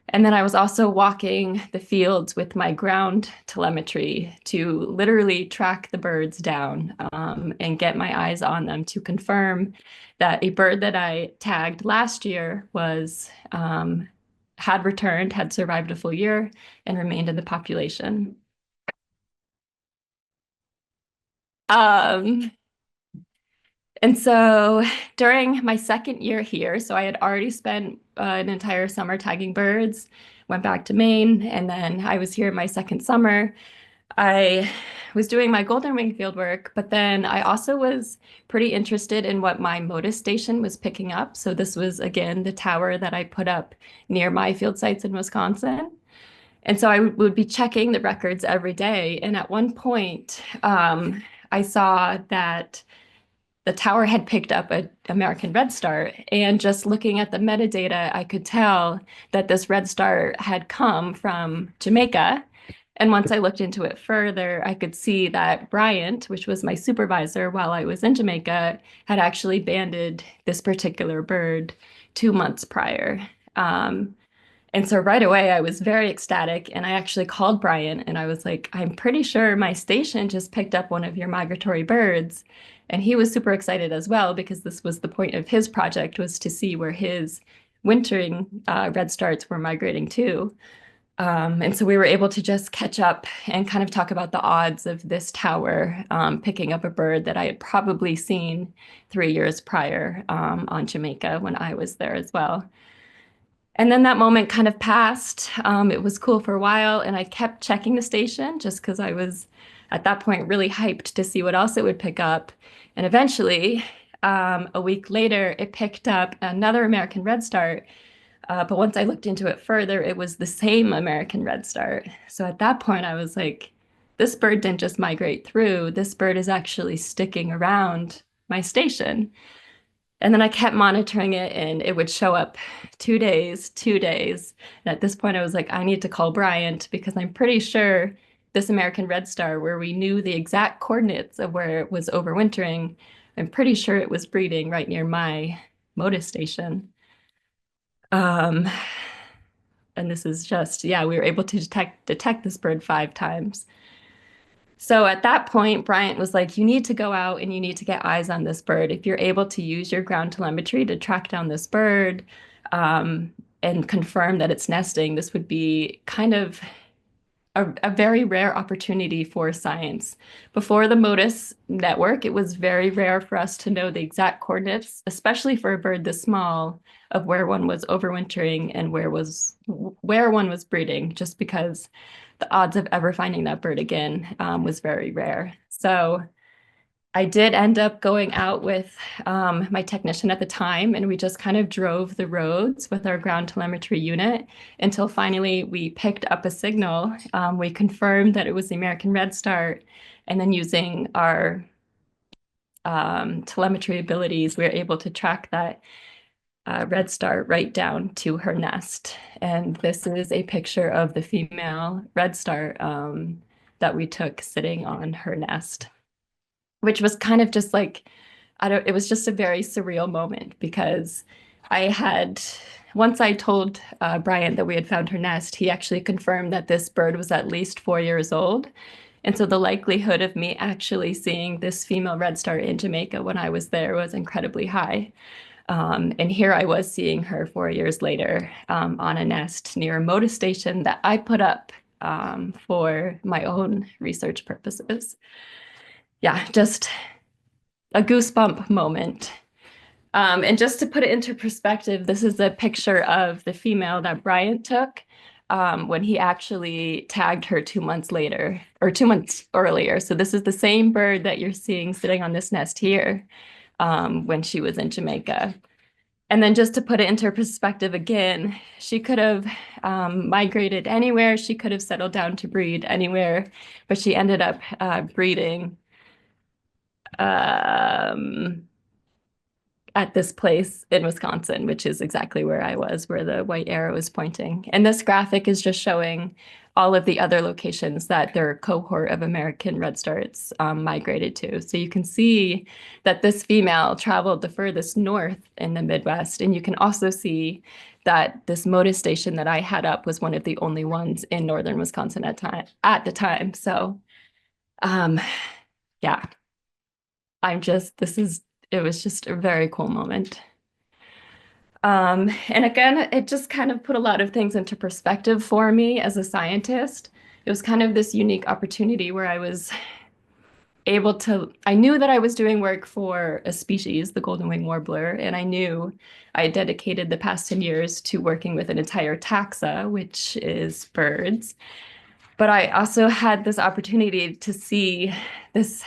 And then I was also walking the fields with my ground telemetry to literally track the birds down and get my eyes on them to confirm that a bird that I tagged last year was had returned, had survived a full year, and remained in the population. Um, and so during my second year here, so I had already spent an entire summer tagging birds, went back to Maine, and then I was here my second summer. I was doing my golden wing field work, but then I also was pretty interested in what my MODIS station was picking up. So this was, again, the tower that I put up near my field sites in Wisconsin. And so I would be checking the records every day. And at one point, I saw that the tower had picked up an American red star. And just looking at the metadata, I could tell that this red star had come from Jamaica. And once I looked into it further, I could see that Bryant, which was my supervisor while I was in Jamaica, had actually banded this particular bird 2 months prior. And so right away, I was very ecstatic. And I actually called Bryant and I was like, I'm pretty sure my station just picked up one of your migratory birds. And he was super excited as well, because this was the point of his project, was to see where his wintering red starts were migrating to. And so we were able to just catch up and kind of talk about the odds of this tower picking up a bird that I had probably seen 3 years prior on Jamaica when I was there as well. And then that moment kind of passed. It was cool for a while, and I kept checking the station just because I was at that point really hyped to see what else it would pick up. And eventually, a week later, it picked up another American red start. But once I looked into it further, it was the same American red start. So at that point, I was like, this bird didn't just migrate through, this bird is actually sticking around my station. And then I kept monitoring it and it would show up 2 days, 2 days. And at this point, I was like, I need to call Bryant, because I'm pretty sure this American red star, where we knew the exact coordinates of where it was overwintering, I'm pretty sure it was breeding right near my MODIS station. Um, and this is just, yeah, we were able to detect this bird 5 times. So at that point, Bryant was like, you need to go out and you need to get eyes on this bird. If you're able to use your ground telemetry to track down this bird and confirm that it's nesting, this would be kind of a very rare opportunity for science. Before the MODIS network, it was very rare for us to know the exact coordinates, especially for a bird this small, of where one was overwintering and where one was breeding, just because the odds of ever finding that bird again was very rare. So I did end up going out with my technician at the time, and we just kind of drove the roads with our ground telemetry unit until finally we picked up a signal. We confirmed that it was the American red start, and then using our telemetry abilities, we were able to track that red star right down to her nest. And this is a picture of the female red star that we took sitting on her nest, which was kind of just like, it was just a very surreal moment, because once I told Bryant that we had found her nest, he actually confirmed that this bird was at least 4 years old. And so the likelihood of me actually seeing this female red star in Jamaica when I was there was incredibly high. And here I was seeing her 4 years later on a nest near a MODIS station that I put up for my own research purposes. Yeah, just a goosebump moment. And just to put it into perspective, this is a picture of the female that Bryant took when he actually tagged her 2 months later, or 2 months earlier. So this is the same bird that you're seeing sitting on this nest here when she was in Jamaica. And then just to put it into perspective again, she could have migrated anywhere. She could have settled down to breed anywhere, but she ended up breeding um, at this place in Wisconsin, which is exactly where I was, where the white arrow is pointing. And this graphic is just showing all of the other locations that their cohort of American redstarts migrated to. So you can see that this female traveled the furthest north in the Midwest. And you can also see that this Motus station that I had up was one of the only ones in northern Wisconsin at the time. So yeah, it was just a very cool moment. And again, it just kind of put a lot of things into perspective for me as a scientist. It was kind of this unique opportunity where I knew that I was doing work for a species, the golden wing warbler, and I knew I had dedicated the past 10 years to working with an entire taxa, which is birds. But I also had this opportunity to see this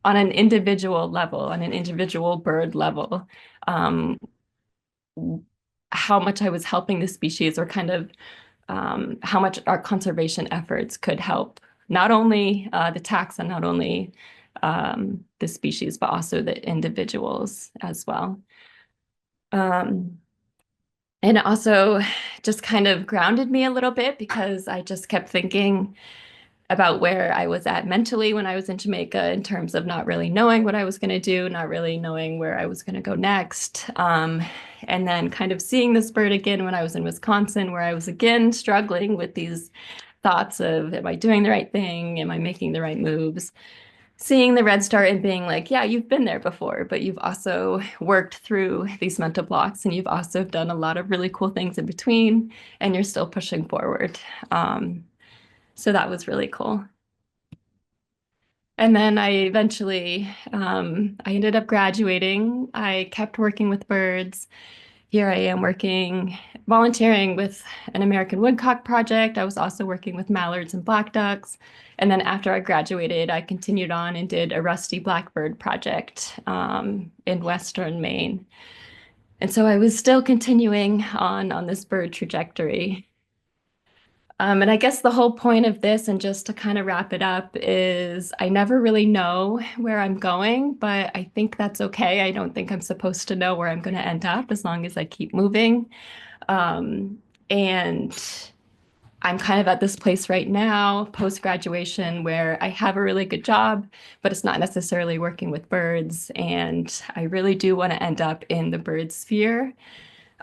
on an individual level, on an individual bird level, um, how much I was helping the species, or kind of how much our conservation efforts could help not only the taxa, not only the species, but also the individuals as well. And it also just kind of grounded me a little bit, because I just kept thinking about where I was at mentally when I was in Jamaica, in terms of not really knowing what I was going to do, not really knowing where I was going to go next. And then kind of seeing this bird again when I was in Wisconsin, where I was again struggling with these thoughts of, am I doing the right thing? Am I making the right moves? Seeing the red start and being like, yeah, you've been there before, but you've also worked through these mental blocks, and you've also done a lot of really cool things in between, and you're still pushing forward. So that was really cool. And then I ended up graduating. I kept working with birds. Here I am volunteering with an American woodcock project. I was also working with mallards and black ducks. And then after I graduated, I continued on and did a rusty blackbird project in Western Maine. And so I was still continuing on this bird trajectory. And I guess the whole point of this, and just to kind of wrap it up, is I never really know where I'm going, but I think that's okay. I don't think I'm supposed to know where I'm going to end up, as long as I keep moving. And I'm kind of at this place right now, post-graduation, where I have a really good job, but it's not necessarily working with birds. And I really do want to end up in the bird sphere.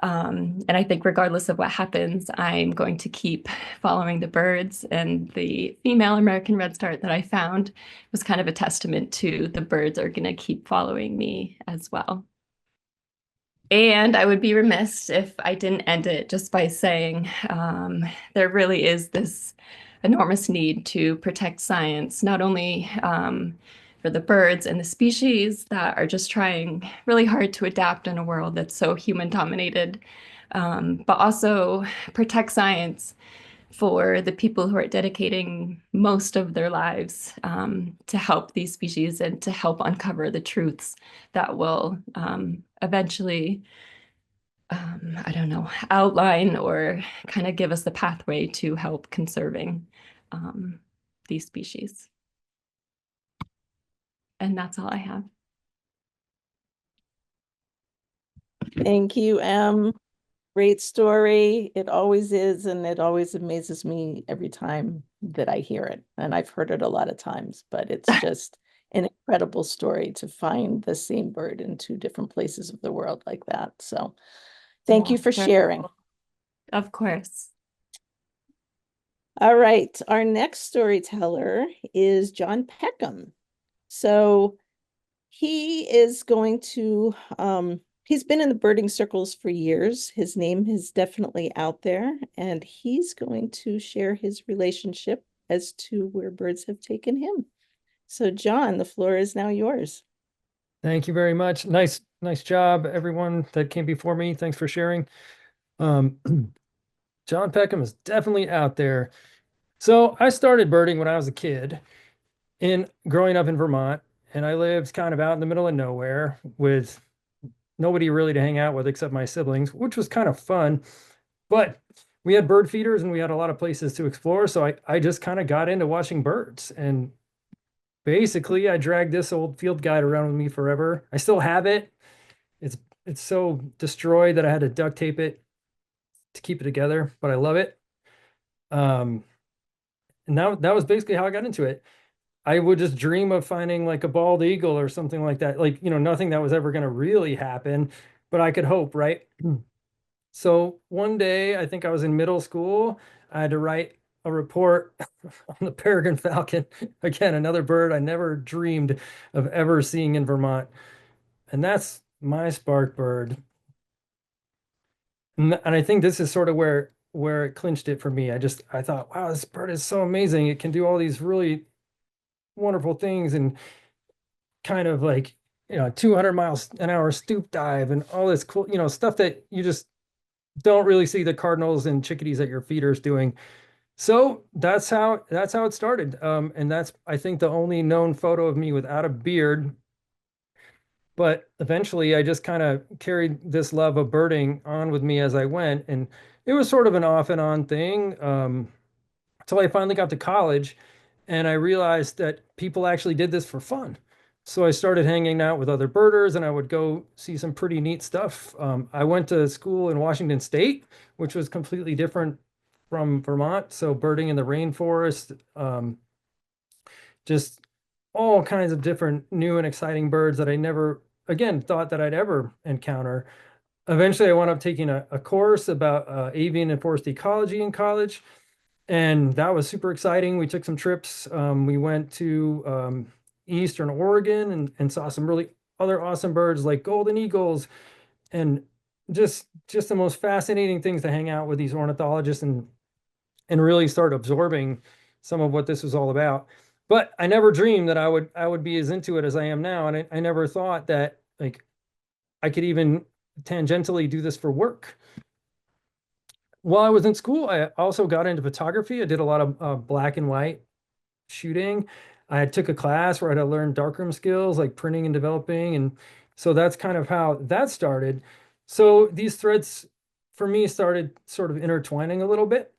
And I think regardless of what happens, I'm going to keep following the birds. And the female American redstart that I found was kind of a testament to the birds are going to keep following me as well. And I would be remiss if I didn't end it just by saying there really is this enormous need to protect science, not only for the birds and the species that are just trying really hard to adapt in a world that's so human dominated, but also protect science for the people who are dedicating most of their lives to help these species and to help uncover the truths that will eventually, I don't know, outline or kind of give us the pathway to help conserving these species. And that's all I have. Thank you, Em. Great story. It always is, and it always amazes me every time that I hear it. And I've heard it a lot of times, but it's just an incredible story to find the same bird in two different places of the world like that. So thank you for sharing. Of course. All right, our next storyteller is John Peckham. So he is going to he's been in the birding circles for years. His name is definitely out there, and he's going to share his relationship as to where birds have taken him. So John, the floor is now yours. Thank you very much. Nice job, everyone that came before me. Thanks for sharing. John Peckham is definitely out there. So I started birding when I was a kid growing up in Vermont, and I lived kind of out in the middle of nowhere with nobody really to hang out with except my siblings, which was kind of fun. But we had bird feeders and we had a lot of places to explore. So I just kind of got into watching birds. And basically, I dragged this old field guide around with me forever. I still have it. It's it's so destroyed that I had to duct tape it to keep it together, but I love it. Um, and that was basically how I got into it. I would just dream of finding like a bald eagle or something like that. Like, nothing that was ever going to really happen, but I could hope, right? So one day, I think I was in middle school, I had to write a report on the peregrine falcon. Again, another bird I never dreamed of ever seeing in Vermont. And that's my spark bird. And I think this is sort of where it clinched it for me. I thought, wow, this bird is so amazing. It can do all these really wonderful things and kind of like, 200 miles an hour stoop dive and all this cool, stuff that you just don't really see the cardinals and chickadees at your feeders doing. So that's how it started. And that's, I think, the only known photo of me without a beard. But eventually I just kind of carried this love of birding on with me as I went. And it was sort of an off and on thing, until I finally got to college and I realized that people actually did this for fun. So I started hanging out with other birders and I would go see some pretty neat stuff. I went to school in Washington State, which was completely different from Vermont. So birding in the rainforest, just all kinds of different new and exciting birds that I never, again, thought that I'd ever encounter. Eventually, I wound up taking a course about avian and forest ecology in college, and that was super exciting. We took some trips. We went to Eastern Oregon and saw some really other awesome birds like golden eagles and just the most fascinating things to hang out with these ornithologists and really start absorbing some of what this was all about. But I never dreamed that I would be as into it as I am now. And I never thought that like I could even tangentially do this for work. While I was in school, I also got into photography. I did a lot of black and white shooting. I took a class where I had to learn darkroom skills like printing and developing. And so that's kind of how that started. So these threads for me started sort of intertwining a little bit.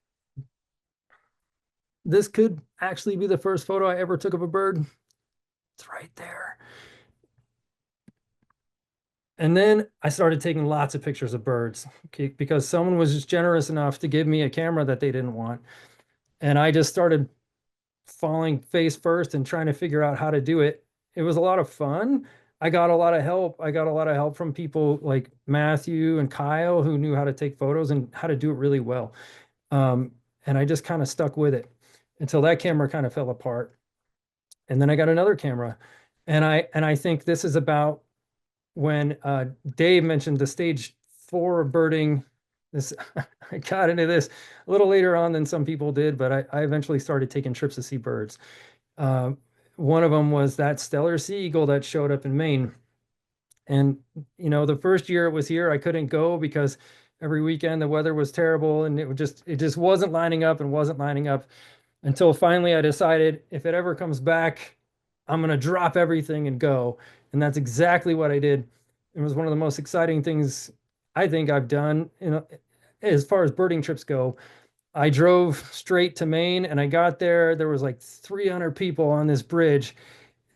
This could actually be the first photo I ever took of a bird. It's right there. And then I started taking lots of pictures of birds, okay, because someone was just generous enough to give me a camera that they didn't want. And I just started falling face first and trying to figure out how to do it. It was a lot of fun. I got a lot of help. I got a lot of help from people like Matthew and Kyle who knew how to take photos and how to do it really well. And I just kind of stuck with it until that camera kind of fell apart. And then I got another camera. And I think this is about when Dave mentioned the stage 4 of birding. This I got into this a little later on than some people did, but I eventually started taking trips to see birds. One of them was that stellar sea eagle that showed up in Maine. And the first year it was here, I couldn't go because every weekend the weather was terrible and it just wasn't lining up and wasn't lining up until finally I decided if it ever comes back, I'm going to drop everything and go. And that's exactly what I did. It was one of the most exciting things I think I've done, as far as birding trips go. I drove straight to Maine and I got there. There was like 300 people on this bridge.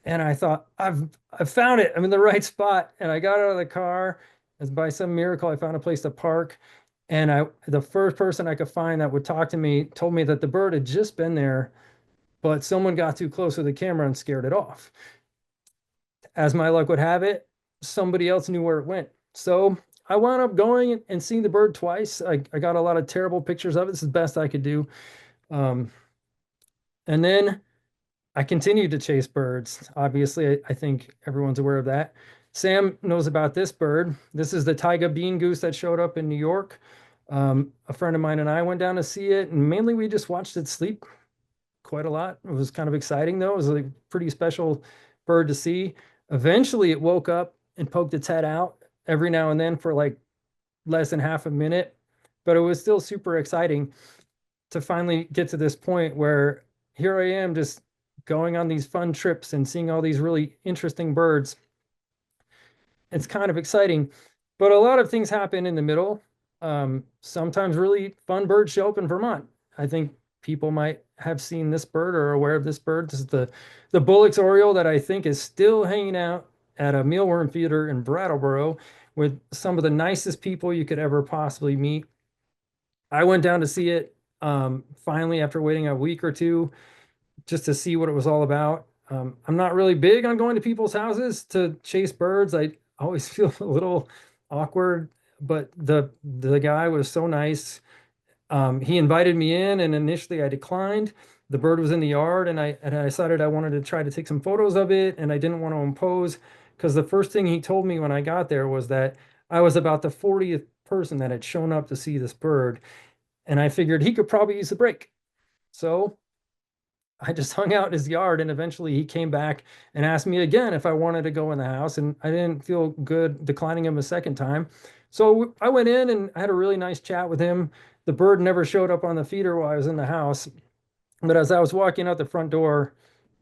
And I thought, I've found it. I'm in the right spot. And I got out of the car. As by some miracle, I found a place to park. And the first person I could find that would talk to me told me that the bird had just been there, but someone got too close with the camera and scared it off. As my luck would have it, somebody else knew where it went. So I wound up going and seeing the bird twice. I got a lot of terrible pictures of it. This is the best I could do. And then I continued to chase birds. Obviously, I think everyone's aware of that. Sam knows about this bird. This is the taiga bean goose that showed up in New York. A friend of mine and I went down to see it, and mainly we just watched it sleep quite a lot. It was kind of exciting, though. It was a pretty special bird to see. Eventually, it woke up and poked its head out every now and then for like less than half a minute, but it was still super exciting to finally get to this point where here I am just going on these fun trips and seeing all these really interesting birds. It's kind of exciting. But a lot of things happen in the middle. Sometimes really fun birds show up in Vermont. I think people might have seen this bird or are aware of this bird. This is the Bullock's oriole that I think is still hanging out at a mealworm feeder in Brattleboro with some of the nicest people you could ever possibly meet. I went down to see it finally after waiting a week or two just to see what it was all about. I'm not really big on going to people's houses to chase birds. I always feel a little awkward, but the guy was so nice. He invited me in, and initially I declined. The bird was in the yard, and I decided I wanted to try to take some photos of it, and I didn't want to impose because the first thing he told me when I got there was that I was about the 40th person that had shown up to see this bird, and I figured he could probably use a break. So I just hung out in his yard, and eventually he came back and asked me again if I wanted to go in the house, and I didn't feel good declining him a second time. So I went in and I had a really nice chat with him. The bird never showed up on the feeder while I was in the house, but as I was walking out the front door,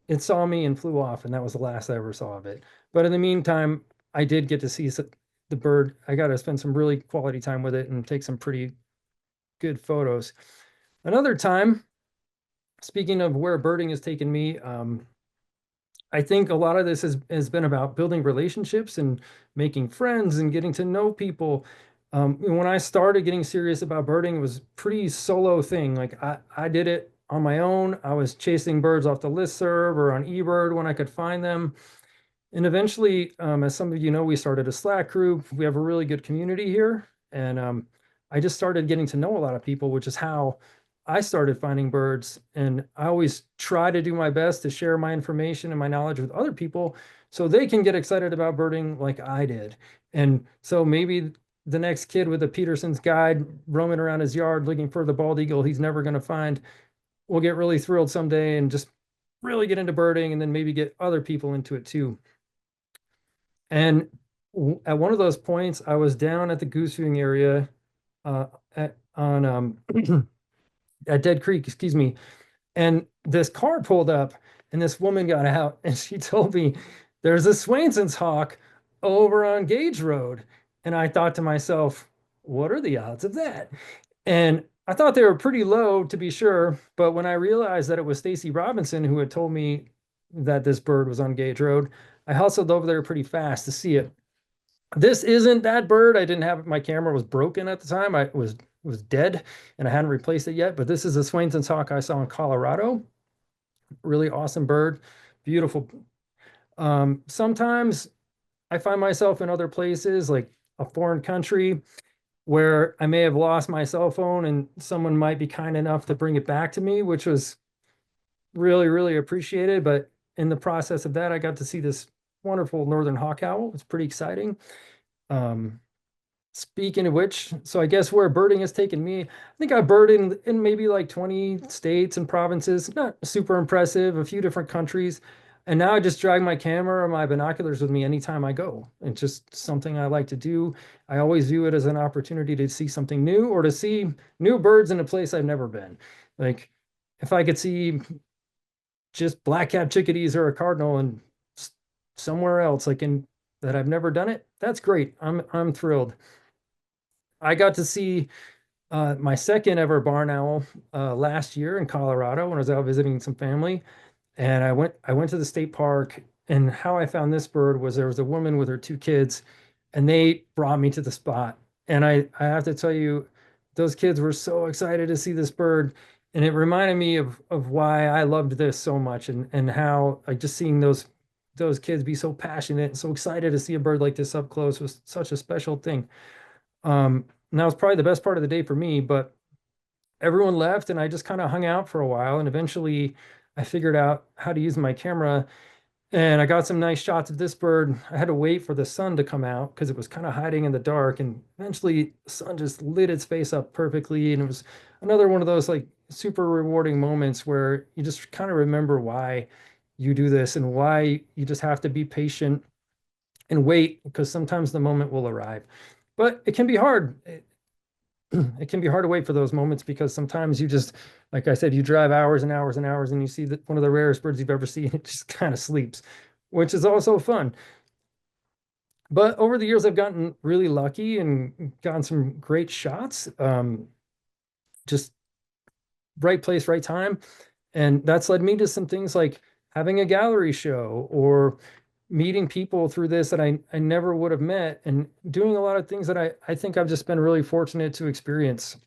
it saw me and flew off, and that was the last I ever saw of it. But in the meantime, I did get to see the bird. I got to spend some really quality time with it and take some pretty good photos. Another time, speaking of where birding has taken me, I think a lot of this has been about building relationships and making friends and getting to know people. When I started getting serious about birding, it was a pretty solo thing. Like I did it on my own. I was chasing birds off the listserv or on eBird when I could find them. And eventually, as some of you know, we started a Slack group. We have a really good community here. And I just started getting to know a lot of people, which is how I started finding birds. And I always try to do my best to share my information and my knowledge with other people so they can get excited about birding like I did. And so maybe the next kid with a Peterson's guide roaming around his yard looking for the bald eagle he's never going to find will get really thrilled someday and just really get into birding and then maybe get other people into it too. And at one of those points, I was down at the goose viewing area at Dead Creek, excuse me, and this car pulled up, and this woman got out, and she told me there's a Swainson's hawk over on Gage Road, and I thought to myself, what are the odds of that? And I thought they were pretty low to be sure, but when I realized that it was Stacy Robinson who had told me that this bird was on Gage Road, I hustled over there pretty fast to see it. This isn't that bird. I didn't have, my camera was broken at the time. I was dead and I hadn't replaced it yet, but this is a Swainson's hawk I saw in Colorado. Really awesome bird, beautiful. Sometimes I find myself in other places like a foreign country where I may have lost my cell phone and someone might be kind enough to bring it back to me, which was really, really appreciated. But in the process of that, I got to see this wonderful northern hawk owl. It's pretty exciting. Speaking of which, so I guess where birding has taken me, I think I birded in maybe like 20 states and provinces, not super impressive, a few different countries. And now I just drag my camera or my binoculars with me anytime I go. It's just something I like to do. I always view it as an opportunity to see something new or to see new birds in a place I've never been. Like if I could see just black-capped chickadees or a cardinal and somewhere else like in that I've never done it, that's great. I'm thrilled. I got to see my second ever barn owl last year in Colorado when I was out visiting some family. And I went to the state park, and how I found this bird was there was a woman with her two kids, and they brought me to the spot. And I have to tell you, those kids were so excited to see this bird. And it reminded me of why I loved this so much and how like just seeing those kids be so passionate and so excited to see a bird like this up close was such a special thing. And that was probably the best part of the day for me, but everyone left and I just kind of hung out for a while. And eventually I figured out how to use my camera and I got some nice shots of this bird. I had to wait for the sun to come out because it was kind of hiding in the dark. And eventually the sun just lit its face up perfectly. And it was another one of those like super rewarding moments where you just kind of remember why you do this and why you just have to be patient and wait because sometimes the moment will arrive. But it can be hard. It can be hard to wait for those moments because sometimes you just, like I said, you drive hours and hours and hours and you see that one of the rarest birds you've ever seen, it just kind of sleeps, which is also fun. But over the years, I've gotten really lucky and gotten some great shots. Just right place, right time. And that's led me to some things like having a gallery show or meeting people through this that I never would have met, and doing a lot of things that I think I've just been really fortunate to experience.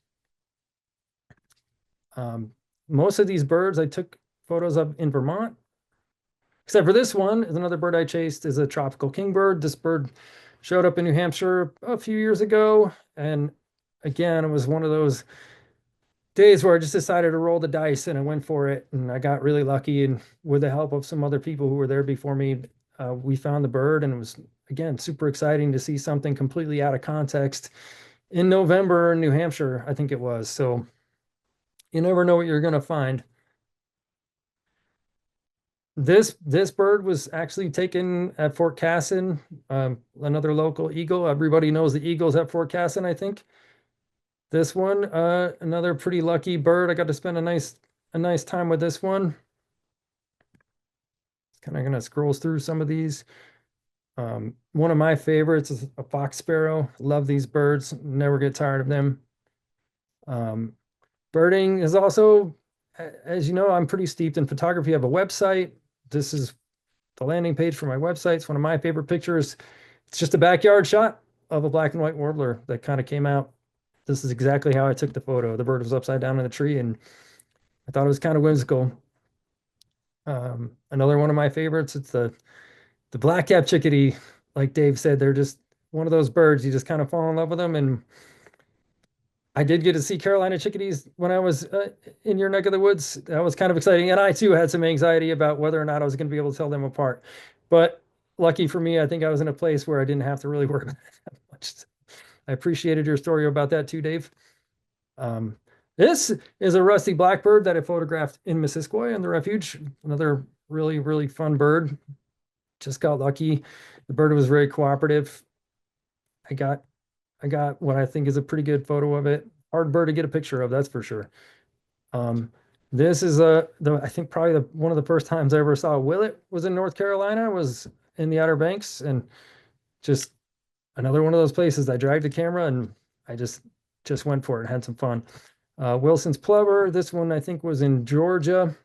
Most of these birds I took photos of in Vermont, except for this one is another bird I chased is a tropical kingbird. This bird showed up in New Hampshire a few years ago. And again, it was one of those days where I just decided to roll the dice and I went for it. And I got really lucky. And with the help of some other people who were there before me, we found the bird. And it was, again, super exciting to see something completely out of context in November in New Hampshire, I think it was. So you never know what you're going to find. This bird was actually taken at Fort Cassin, another local eagle. Everybody knows the eagles at Fort Cassin, I think. This one, another pretty lucky bird. I got to spend a nice time with this one. Kind of gonna scroll through some of these. One of my favorites is a fox sparrow. Love these birds. Never get tired of them. Birding is also, as you know, I'm pretty steeped in photography. I have a website. This is the landing page for my website. It's one of my favorite pictures. It's just a backyard shot of a black and white warbler that kind of came out. This is exactly how I took the photo. The bird was upside down in the tree, and I thought it was kind of whimsical. Another one of my favorites, it's the black-capped chickadee. Like Dave said, they're just one of those birds. You just kind of fall in love with them. And I did get to see Carolina chickadees when I was in your neck of the woods. That was kind of exciting. And I too had some anxiety about whether or not I was going to be able to tell them apart. But lucky for me, I think I was in a place where I didn't have to really worry about it that much. I appreciated your story about that too, Dave. This is a rusty blackbird that I photographed in Missisquoi on the refuge. Another really, really fun bird. Just got lucky. The bird was very cooperative. I got what I think is a pretty good photo of it. Hard bird to get a picture of, that's for sure. This is I think probably one of the first times I ever saw a willet was in North Carolina, was in the Outer Banks, and just another one of those places I dragged the camera and I just went for it and had some fun. Wilson's plover, this one I think was in Georgia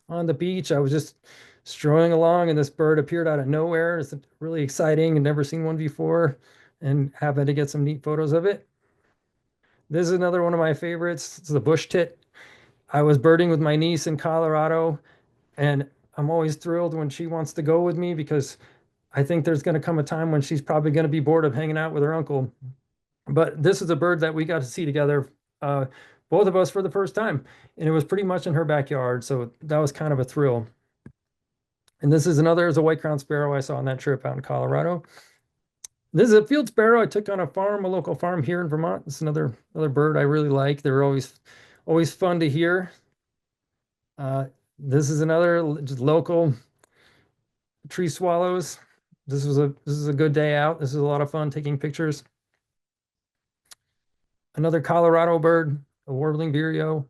on the beach. I was just strolling along and this bird appeared out of nowhere. It's really exciting and never seen one before, and happened to get some neat photos of it. This is another one of my favorites. It's the bush tit. I was birding with my niece in Colorado, and I'm always thrilled when she wants to go with me because I think there's going to come a time when she's probably going to be bored of hanging out with her uncle. But this is a bird that we got to see together, both of us for the first time, and it was pretty much in her backyard. So that was kind of a thrill. And this is a white-crowned sparrow I saw on that trip out in Colorado. This is a field sparrow I took on a local farm here in Vermont. It's another bird I really like. They're always fun to hear. This is another just local tree swallows. This is a good day out. This is a lot of fun taking pictures. Another Colorado bird, a warbling vireo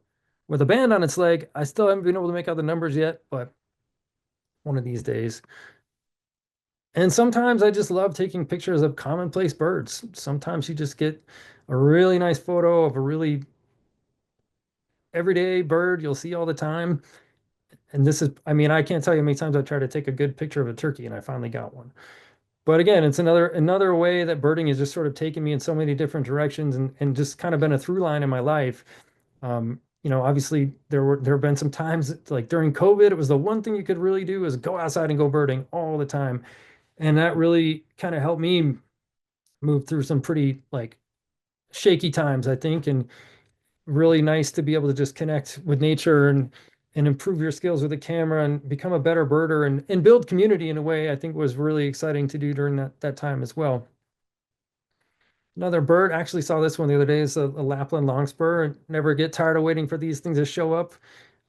with a band on its leg. I still haven't been able to make out the numbers yet, but one of these days. And sometimes I just love taking pictures of commonplace birds. Sometimes you just get a really nice photo of a really everyday bird you'll see all the time. And this is, I mean, I can't tell you how many times I tried to take a good picture of a turkey and I finally got one. But again, it's another way that birding has just sort of taken me in so many different directions and just kind of been a through line in my life. Obviously there have been some times like during COVID, it was the one thing you could really do is go outside and go birding all the time. And that really kind of helped me move through some pretty like shaky times, I think, and really nice to be able to just connect with nature and improve your skills with the camera and become a better birder and build community in a way I think was really exciting to do during that time as well. Another bird, actually saw this one the other day, is a Lapland longspur. Never get tired of waiting for these things to show up.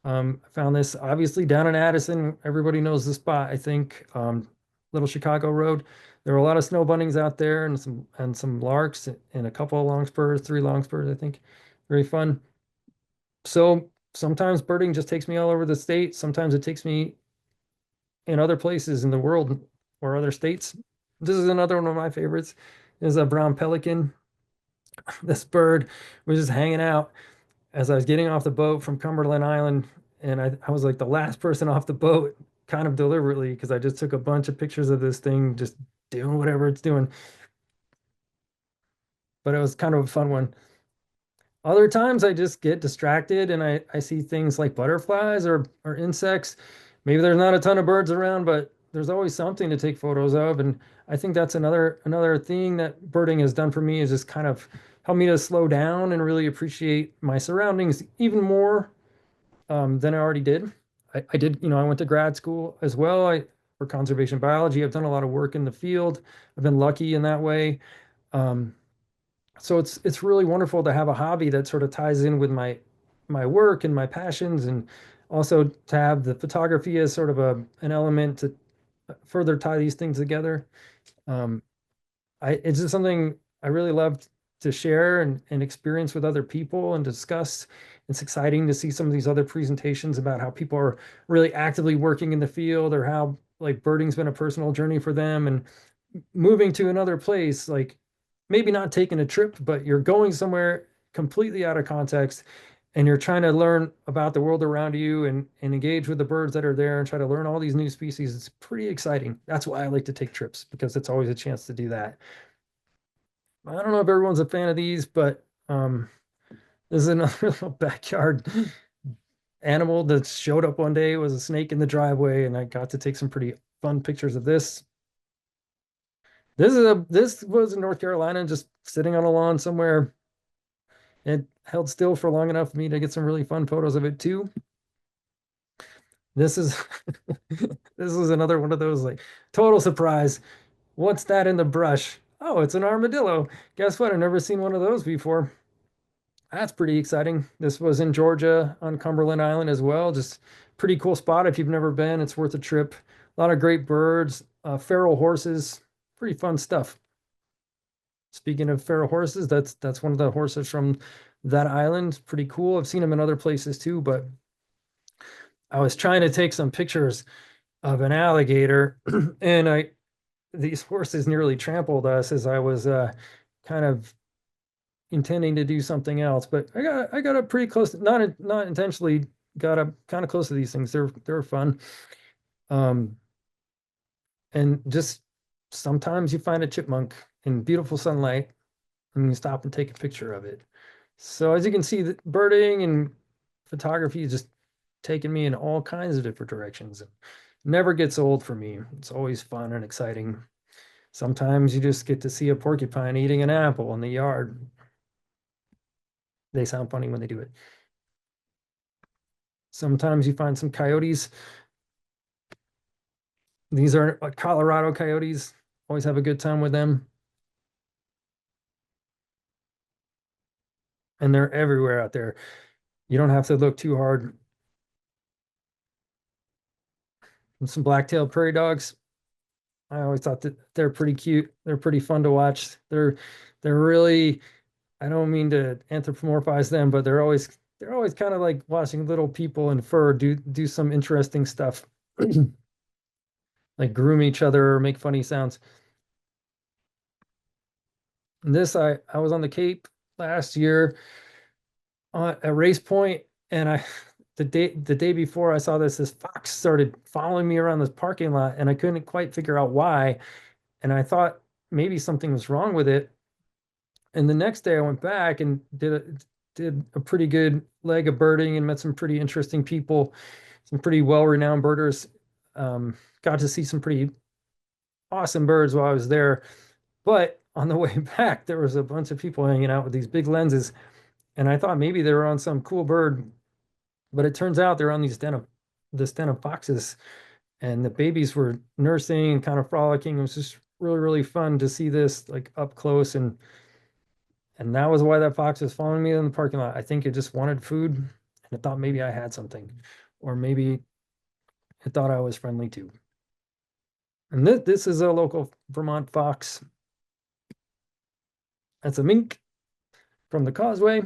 I found this obviously down in Addison. Everybody knows the spot, I think. Little Chicago Road. There were a lot of snow buntings out there and some larks and a couple of longspurs, 3 longspurs, I think. Very fun. So sometimes birding just takes me all over the state. Sometimes it takes me in other places in the world or other states. This is another one of my favorites. Is a brown pelican. This bird was just hanging out as I was getting off the boat from Cumberland Island, and I was like the last person off the boat, kind of deliberately, because I just took a bunch of pictures of this thing just doing whatever it's doing. But it was kind of a fun one. Other times I just get distracted and I see things like butterflies or insects. Maybe there's not a ton of birds around, but there's always something to take photos of. And I think that's another thing that birding has done for me, is just kind of help me to slow down and really appreciate my surroundings even more than I already did. I did, I went to grad school as well. For conservation biology. I've done a lot of work in the field. I've been lucky in that way. Um, so it's really wonderful to have a hobby that sort of ties in with my work and my passions, and also to have the photography as sort of an element to further tie these things together. Um, it's just something I really love to share and experience with other people and discuss. It's exciting to see some of these other presentations about how people are really actively working in the field, or how like birding's been a personal journey for them, and moving to another place, like maybe not taking a trip, but you're going somewhere completely out of context, and you're trying to learn about the world around you and engage with the birds that are there and try to learn all these new species. It's pretty exciting. That's why I like to take trips, because it's always a chance to do that. I don't know if everyone's a fan of these, but this is another little backyard animal that showed up one day. It was a snake in the driveway, and I got to take some pretty fun pictures of this. This was in North Carolina, just sitting on a lawn somewhere. It held still for long enough for me to get some really fun photos of it too. This is this was another one of those like total surprise. What's that in the brush? Oh, it's an armadillo. Guess what? I've never seen one of those before. That's pretty exciting. This was in Georgia on Cumberland Island as well. Just pretty cool spot. If you've never been, it's worth a trip. A lot of great birds, feral horses, pretty fun stuff. Speaking of feral horses, that's one of the horses from that island. Pretty cool. I've seen them in other places too, but I was trying to take some pictures of an alligator, and these horses nearly trampled us as I was kind of intending to do something else. But I got up pretty close, not intentionally, got up kind of close to these things. They're fun. And just sometimes you find a chipmunk in beautiful sunlight and you stop and take a picture of it. So as you can see, the birding and photography is just taking me in all kinds of different directions. It never gets old for me. It's always fun and exciting. Sometimes you just get to see a porcupine eating an apple in the yard. They sound funny when they do it. Sometimes you find some coyotes. These are Colorado coyotes. Always have a good time with them. And they're everywhere out there. You don't have to look too hard. And some black-tailed prairie dogs. I always thought that they're pretty cute. They're pretty fun to watch. They're really, I don't mean to anthropomorphize them, but they're always kind of like watching little people in fur do some interesting stuff. Like groom each other or make funny sounds. And this I was on the Cape last year at Race Point, and the day before I saw this fox started following me around this parking lot, and I couldn't quite figure out why. And I thought maybe something was wrong with it. And the next day I went back and did a pretty good leg of birding and met some pretty interesting people, some pretty well-renowned birders. Got to see some pretty awesome birds while I was there. But on the way back, there was a bunch of people hanging out with these big lenses, and I thought maybe they were on some cool bird, but it turns out they're on this den of foxes, and the babies were nursing and kind of frolicking. It was just really, really fun to see this like up close, and that was why that fox was following me in the parking lot. I think it just wanted food, and it thought maybe I had something, or maybe it thought I was friendly too. And this is a local Vermont fox. That's a mink from the Causeway.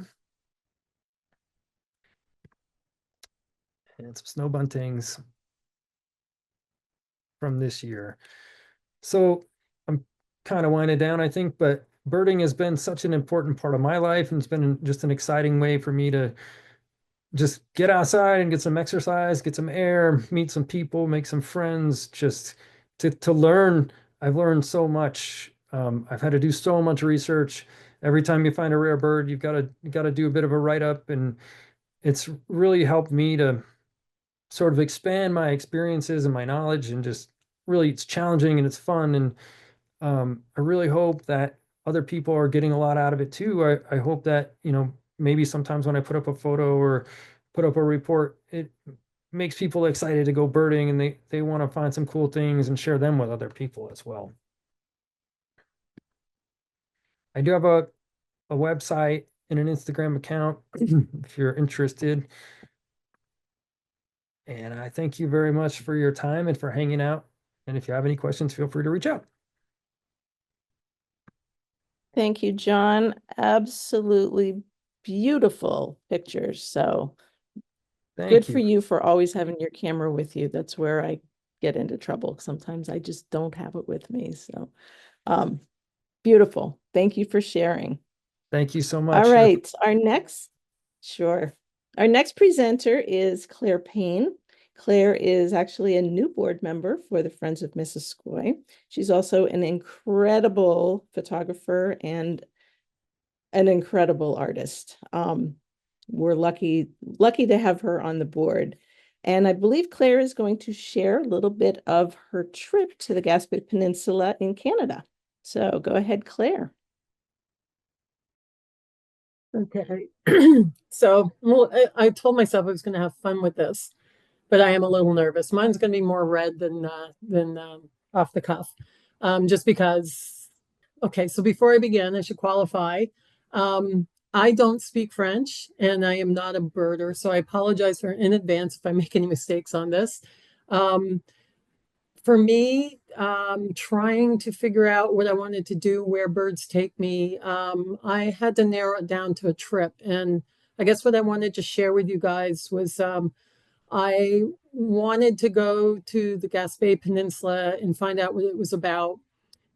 And some snow buntings from this year. So I'm kind of winding down, I think, but birding has been such an important part of my life, and it's been just an exciting way for me to just get outside and get some exercise, get some air, meet some people, make some friends, just to learn. I've learned so much. I've had to do so much research. Every time you find a rare bird, you got to do a bit of a write-up, and it's really helped me to sort of expand my experiences and my knowledge, and just really it's challenging and it's fun. And I really hope that other people are getting a lot out of it too. I hope that, maybe sometimes when I put up a photo or put up a report, it makes people excited to go birding, and they want to find some cool things and share them with other people as well. I do have a website and an Instagram account if you're interested. And I thank you very much for your time and for hanging out. And if you have any questions, feel free to reach out. Thank you, John. Absolutely beautiful pictures. So good for you for always having your camera with you. That's where I get into trouble. Sometimes I just don't have it with me. So beautiful. Thank you for sharing. Thank you so much. All right. Sure. Our next presenter is Claire Payne. Claire is actually a new board member for the Friends of Missisquoi. She's also an incredible photographer and an incredible artist. We're lucky to have her on the board. And I believe Claire is going to share a little bit of her trip to the Gaspé Peninsula in Canada. So go ahead, Claire. Okay. So I told myself I was going to have fun with this, but I am a little nervous. Mine's going to be more read than off the cuff, just because. Okay, so before I begin, I should qualify. I don't speak French, and I am not a birder, so I apologize in advance if I make any mistakes on this. For me, trying to figure out what I wanted to do, where birds take me, I had to narrow it down to a trip. And I guess what I wanted to share with you guys was I wanted to go to the Gaspé Peninsula and find out what it was about.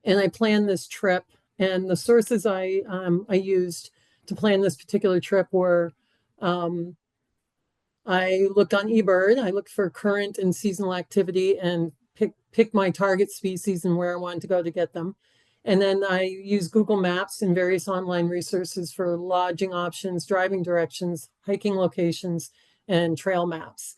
And I planned this trip. And the sources I used to plan this particular trip were I looked on eBird, I looked for current and seasonal activity and pick my target species and where I wanted to go to get them. And then I use Google Maps and various online resources for lodging options, driving directions, hiking locations, and trail maps.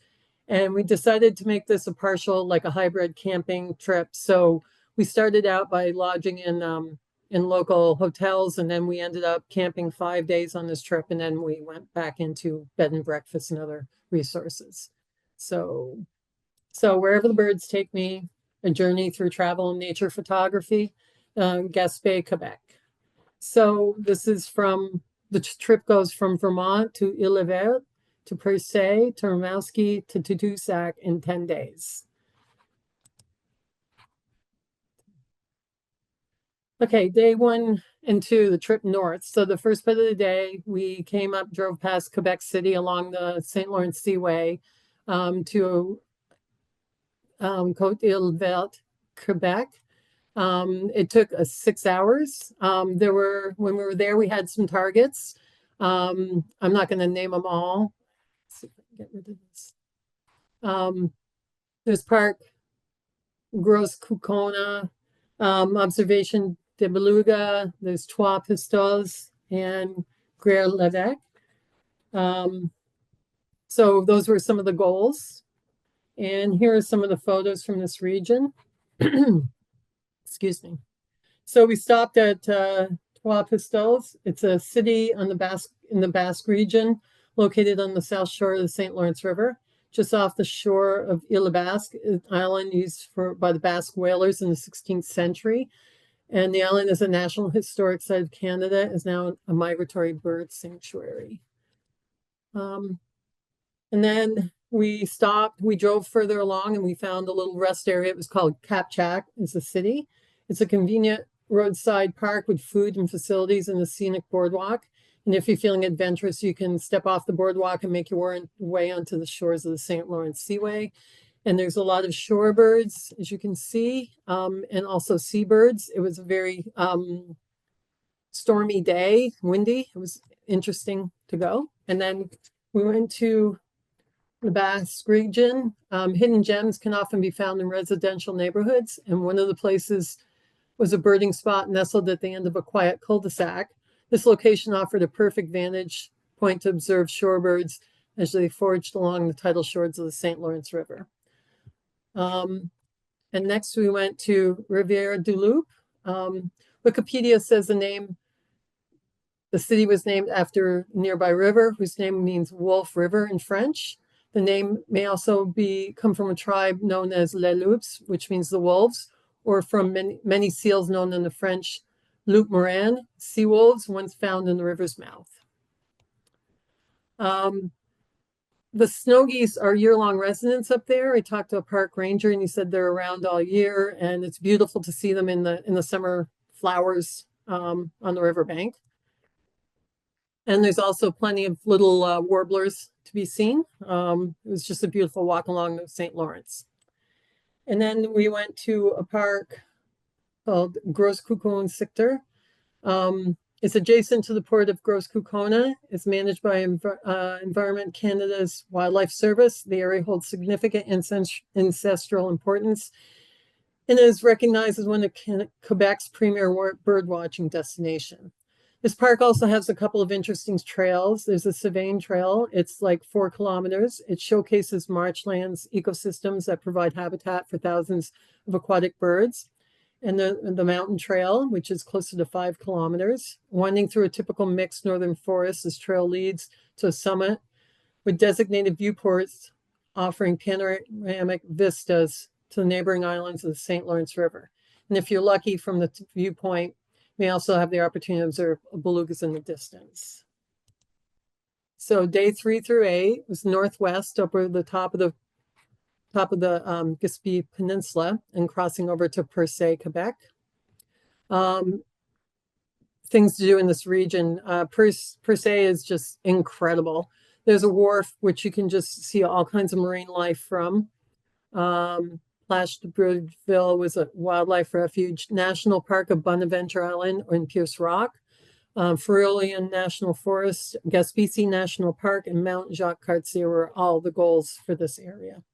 And we decided to make this a partial, like a hybrid camping trip. So we started out by lodging in local hotels, and then we ended up camping 5 days on this trip, and then we went back into bed and breakfast and other resources. So wherever the birds take me, a journey through travel and nature photography, Gaspé, Quebec. So this is the trip goes from Vermont to Île-et-Verte, to Percé, to Rimouski, to Tadoussac in 10 days. Okay, day 1 and 2, the trip north. So the first part of the day, we came up, drove past Quebec City along the St. Lawrence Seaway to Côte d'Île-Verte, Quebec. It took us 6 hours. When we were there, we had some targets. I'm not going to name them all. Let's see if I can get rid of this. There's Park Gros Coupona, Observation de Beluga, there's Trois Pistoles, and Grère l'Evêque. So those were some of the goals. And here are some of the photos from this region. Excuse me. So we stopped at Trois Pistoles. It's a city on in the Basque region, located on the south shore of the St. Lawrence River, just off the shore of Île-Basque, an island used by the Basque whalers in the 16th century. And the island is a National Historic Site of Canada, is now a migratory bird sanctuary. And then we drove further along, and we found a little rest area. It was called Kapchak, it's a city. It's a convenient roadside park with food and facilities and a scenic boardwalk. And if you're feeling adventurous, you can step off the boardwalk and make your way onto the shores of the St. Lawrence Seaway. And there's a lot of shorebirds, as you can see, and also seabirds. It was a very stormy day, windy. It was interesting to go. And then we went to the Basque region. Hidden gems can often be found in residential neighborhoods. And one of the places was a birding spot nestled at the end of a quiet cul-de-sac. This location offered a perfect vantage point to observe shorebirds as they foraged along the tidal shores of the St. Lawrence River. And next we went to Rivière du Loup. Wikipedia says the city was named after a nearby river, whose name means Wolf River in French. The name may also come from a tribe known as Les Loups, which means the wolves, or from many seals known in the French loup marin, sea wolves, once found in the river's mouth. The snow geese are year-long residents up there. I talked to a park ranger and he said they're around all year, and it's beautiful to see them in the summer flowers on the riverbank. And there's also plenty of little warblers to be seen. It was just a beautiful walk along the St. Lawrence. And then we went to a park called Gros Coupon Sector. It's adjacent to the port of Gros Coupon. It's managed by Environment Canada's Wildlife Service. The area holds significant ancestral importance and is recognized as one of Quebec's premier bird watching destination. This park also has a couple of interesting trails. There's a Sylvain Trail. It's like 4 kilometers. It showcases marshlands ecosystems that provide habitat for thousands of aquatic birds. And the mountain trail, which is closer to 5 kilometers. Winding through a typical mixed northern forest, this trail leads to a summit with designated viewports offering panoramic vistas to the neighboring islands of the St. Lawrence River. And if you're lucky from the viewpoint, you may also have the opportunity to observe belugas in the distance. So day 3 through 8 was northwest over the top of the Gaspé Peninsula and crossing over to Percé, Quebec. Things to do in this region. Percé is just incredible. There's a wharf which you can just see all kinds of marine life from. Plage de Broodville was a wildlife refuge. National Park of Bonaventure Island in Pierce Rock. Ferrolian National Forest, Gaspésie National Park, and Mount Jacques Cartier were all the goals for this area.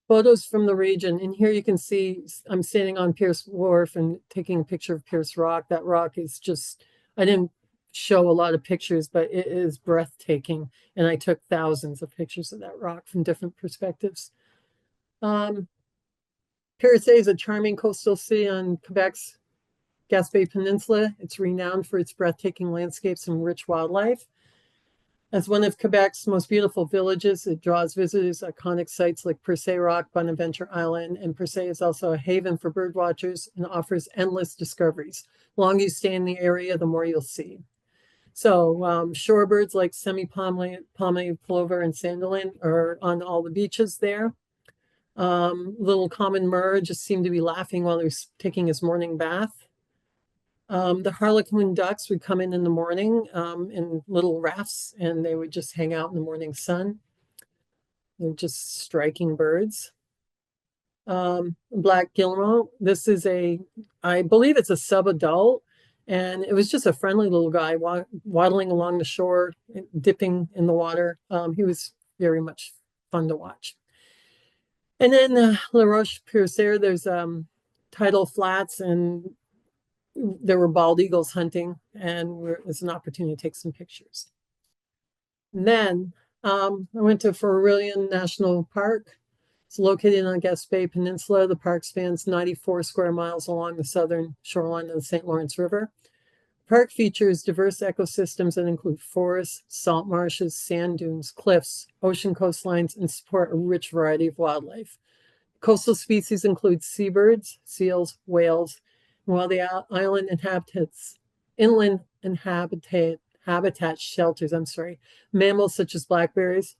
Photos from the region. And here you can see I'm standing on Pierce Wharf and taking a picture of Pierce Rock. That rock is just, I didn't show a lot of pictures, but it is breathtaking. And I took thousands of pictures of that rock from different perspectives. Percé is a charming coastal city on Quebec's Gaspé Peninsula. It's renowned for its breathtaking landscapes and rich wildlife. As one of Quebec's most beautiful villages, it draws visitors to iconic sites like Percé Rock, Bonaventure Island, and Percé is also a haven for bird watchers and offers endless discoveries. The longer you stay in the area, the more you'll see. So shorebirds like semi-palmy plover and sanderling are on all the beaches there. Little common murre just seemed to be laughing while he was taking his morning bath. The harlequin ducks would come in the morning in little rafts, and they would just hang out in the morning sun. They're just striking birds. Black guillemot, this is I believe it's a sub-adult, and it was just a friendly little guy waddling along the shore, dipping in the water. He was very much fun to watch. And then La Roche-Percé, there's tidal flats, and there were bald eagles hunting, and it's an opportunity to take some pictures. And then I went to Ferrolian National Park. It's located on the Gaspé Peninsula. The park spans 94 square miles along the southern shoreline of the St. Lawrence River. The park features diverse ecosystems that include forests, salt marshes, sand dunes, cliffs, ocean coastlines, and support a rich variety of wildlife. Coastal species include seabirds, seals, whales, while the inland habitat shelters, mammals such as black bears,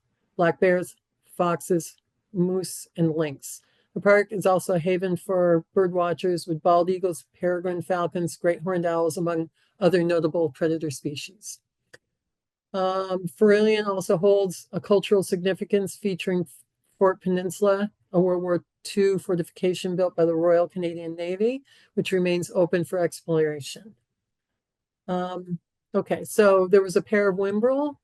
foxes, moose, and lynx. The park is also a haven for bird watchers with bald eagles, peregrine falcons, great horned owls, among other notable predator species. Ferrillion also holds a cultural significance featuring Fort Peninsula, a World War II fortification built by the Royal Canadian Navy, which remains open for exploration. Okay, so there was a pair of Wimbrel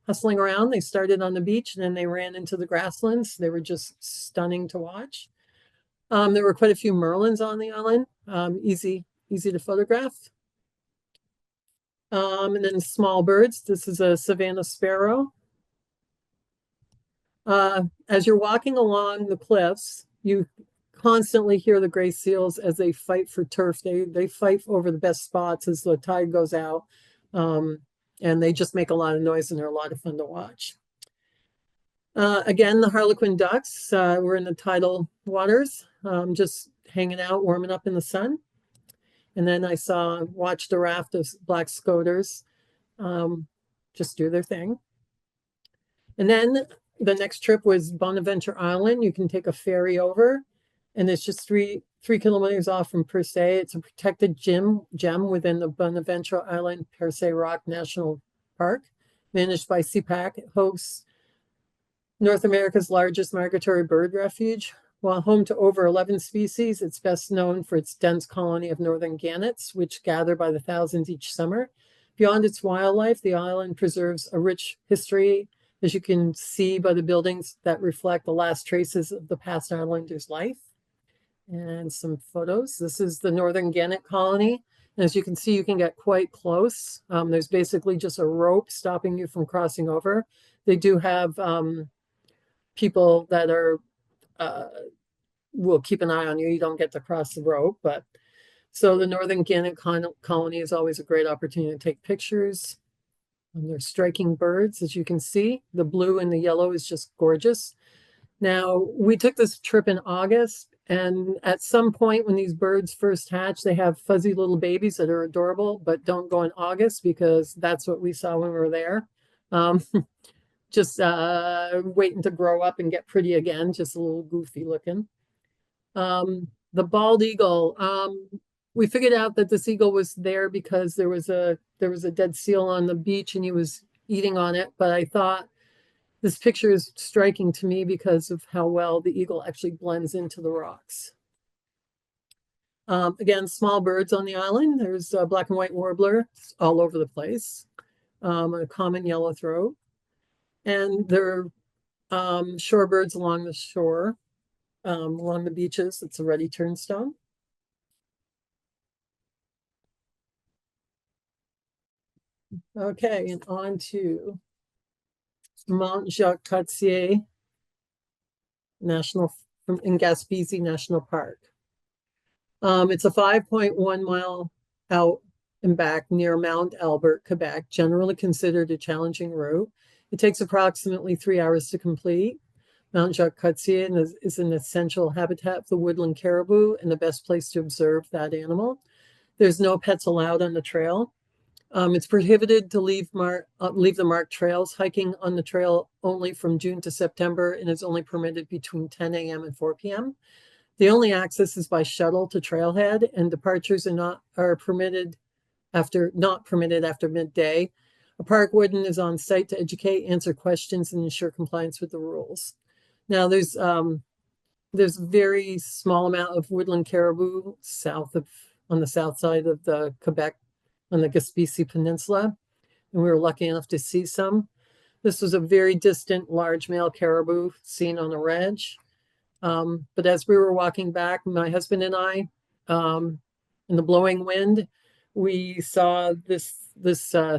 hustling around. They started on the beach and then they ran into the grasslands. They were just stunning to watch. There were quite a few Merlins on the island, easy to photograph. And then small birds. This is a savanna sparrow. As you're walking along the cliffs, you constantly hear the gray seals as they fight for turf. They fight over the best spots as the tide goes out. And they just make a lot of noise and they're a lot of fun to watch. Again, the Harlequin ducks were in the tidal waters, just hanging out, warming up in the sun. And then I watched a raft of black scoters just do their thing. And then the next trip was Bonaventure Island. You can take a ferry over, and it's just three kilometers off from Per Se. It's a protected gem within the Bonaventure Island Per Se Rock National Park, managed by CPAC. It hosts North America's largest migratory bird refuge. While home to over 11 species, it's best known for its dense colony of northern gannets, which gather by the thousands each summer. Beyond its wildlife, the island preserves a rich history, as you can see by the buildings that reflect the last traces of the past islander's life. And some photos. This is the northern gannet colony. And as you can see, you can get quite close. There's basically just a rope stopping you from crossing over. They do have people that are will keep an eye on you. You don't get to cross the rope, but so the northern gannet colony is always a great opportunity to take pictures. And they're striking birds, as you can see. The blue and the yellow is just gorgeous. Now, we took this trip in August, and at some point when these birds first hatch, they have fuzzy little babies that are adorable, but don't go in August because that's what we saw when we were there. Just waiting to grow up and get pretty again, just a little goofy looking. The bald eagle, we figured out that this eagle was there because there was a dead seal on the beach and he was eating on it. But I thought this picture is striking to me because of how well the eagle actually blends into the rocks. Again, small birds on the island. There's a black and white warbler all over the place, a common yellowthroat. And there are shorebirds along the shore, along the beaches. It's a ruddy turnstone. Okay, and on to Mount Jacques Cartier in Gaspésie National Park. It's a 5.1 mile out and back near Mount Albert, Quebec, generally considered a challenging route. It takes approximately 3 hours to complete. Mount Jacques Cartier is an essential habitat for the woodland caribou and the best place to observe that animal. There's no pets allowed on the trail. It's prohibited to leave the marked trails. Hiking on the trail only from June to September, and is only permitted between 10 a.m. and 4 p.m. The only access is by shuttle to trailhead, and departures are not permitted after midday. A park warden is on site to educate, answer questions, and ensure compliance with the rules. Now, there's very small amount of woodland caribou on the south side of the Quebec, on the Gaspésie Peninsula, and we were lucky enough to see some. This was a very distant large male caribou seen on a ridge. But as we were walking back, my husband and I, in the blowing wind, we saw this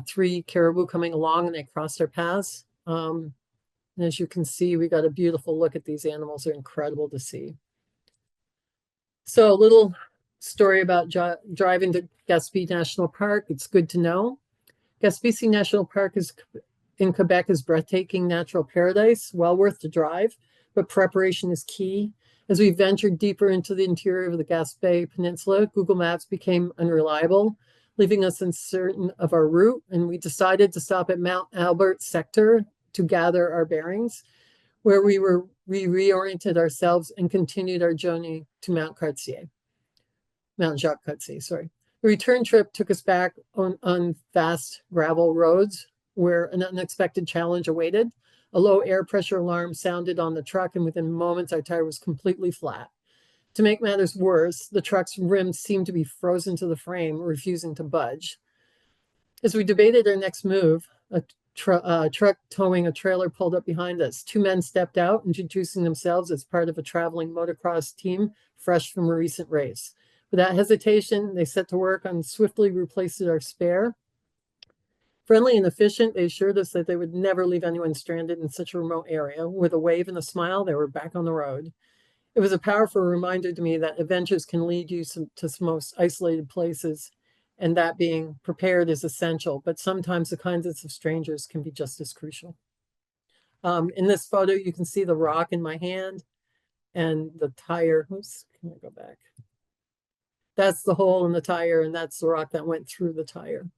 3 caribou coming along, and they crossed our paths. And as you can see, we got a beautiful look at these animals. They're incredible to see. So a little story about driving to Gaspé National Park. It's good to know. Gaspésie National Park in Quebec is breathtaking natural paradise, well worth the drive, but preparation is key. As we ventured deeper into the interior of the Gaspé Peninsula, Google Maps became unreliable, leaving us uncertain of our route, and we decided to stop at Mount Albert sector to gather our bearings, where we reoriented ourselves and continued our journey to Mount Jacques Cartier, sorry. The return trip took us back on vast gravel roads where an unexpected challenge awaited. A low air pressure alarm sounded on the truck, and within moments, our tire was completely flat. To make matters worse, the truck's rims seemed to be frozen to the frame, refusing to budge. As we debated our next move, a truck towing a trailer pulled up behind us. Two men stepped out, introducing themselves as part of a traveling motocross team fresh from a recent race. Without hesitation, they set to work on swiftly replacing our spare. Friendly and efficient, they assured us that they would never leave anyone stranded in such a remote area. With a wave and a smile, they were back on the road. It was a powerful reminder to me that adventures can lead you to some most isolated places, and that being prepared is essential, but sometimes the kindness of strangers can be just as crucial. In this photo, you can see the rock in my hand and the tire. Oops, can I go back? That's the hole in the tire, and that's the rock that went through the tire.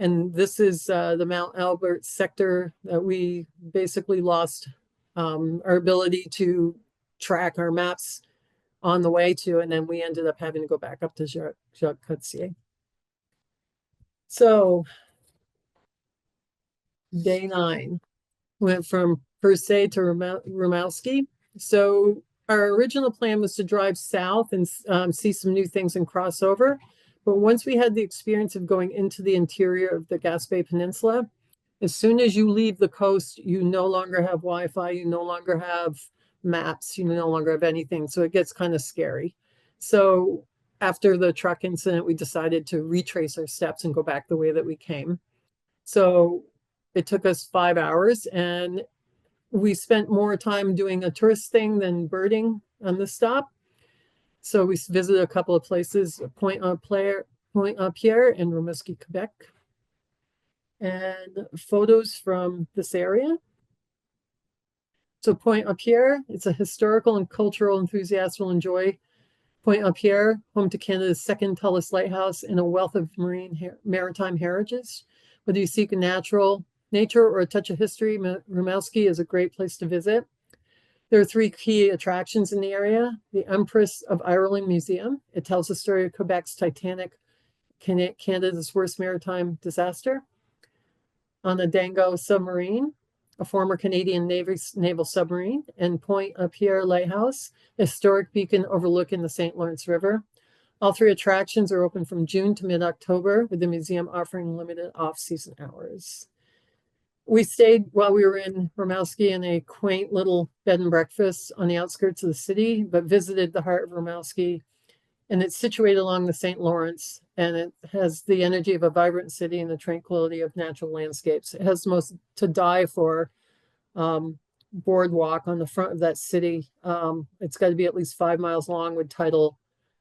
And this is the Mount Albert sector that we basically lost our ability to track our maps on the way to, and then we ended up having to go back up to Jacques Cartier. So day 9 went from Persay to Rimouski. So our original plan was to drive south and see some new things and cross over. But once we had the experience of going into the interior of the Gaspé Peninsula, as soon as you leave the coast, you no longer have Wi-Fi, you no longer have maps, you no longer have anything. So it gets kind of scary. So after the truck incident, we decided to retrace our steps and go back the way that we came. So it took us 5 hours, and we spent more time doing a tourist thing than birding on the stop. So we visited a couple of places, Pointe-à-Pierre and Rimouski, Quebec. And photos from this area. So Pointe-à-Pierre, it's a historical and cultural enthusiast will enjoy. Pointe-à-Pierre, home to Canada's second tallest lighthouse and a wealth of maritime heritage. Whether you seek nature or a touch of history, Rimouski is a great place to visit. There are 3 key attractions in the area. The Empress of Ireland Museum. It tells the story of Quebec's Titanic, Canada's worst maritime disaster. On a Dango submarine, a former Canadian naval submarine, and Pointe-à-Pierre Lighthouse, a historic beacon overlooking the St. Lawrence River. All 3 attractions are open from June to mid-October, with the museum offering limited off-season hours. We stayed while we were in Rimouski in a quaint little bed and breakfast on the outskirts of the city, but visited the heart of Rimouski. And it's situated along the St. Lawrence, and it has the energy of a vibrant city and the tranquility of natural landscapes. It has the most to die for boardwalk on the front of that city. It's got to be at least 5 miles long with tidal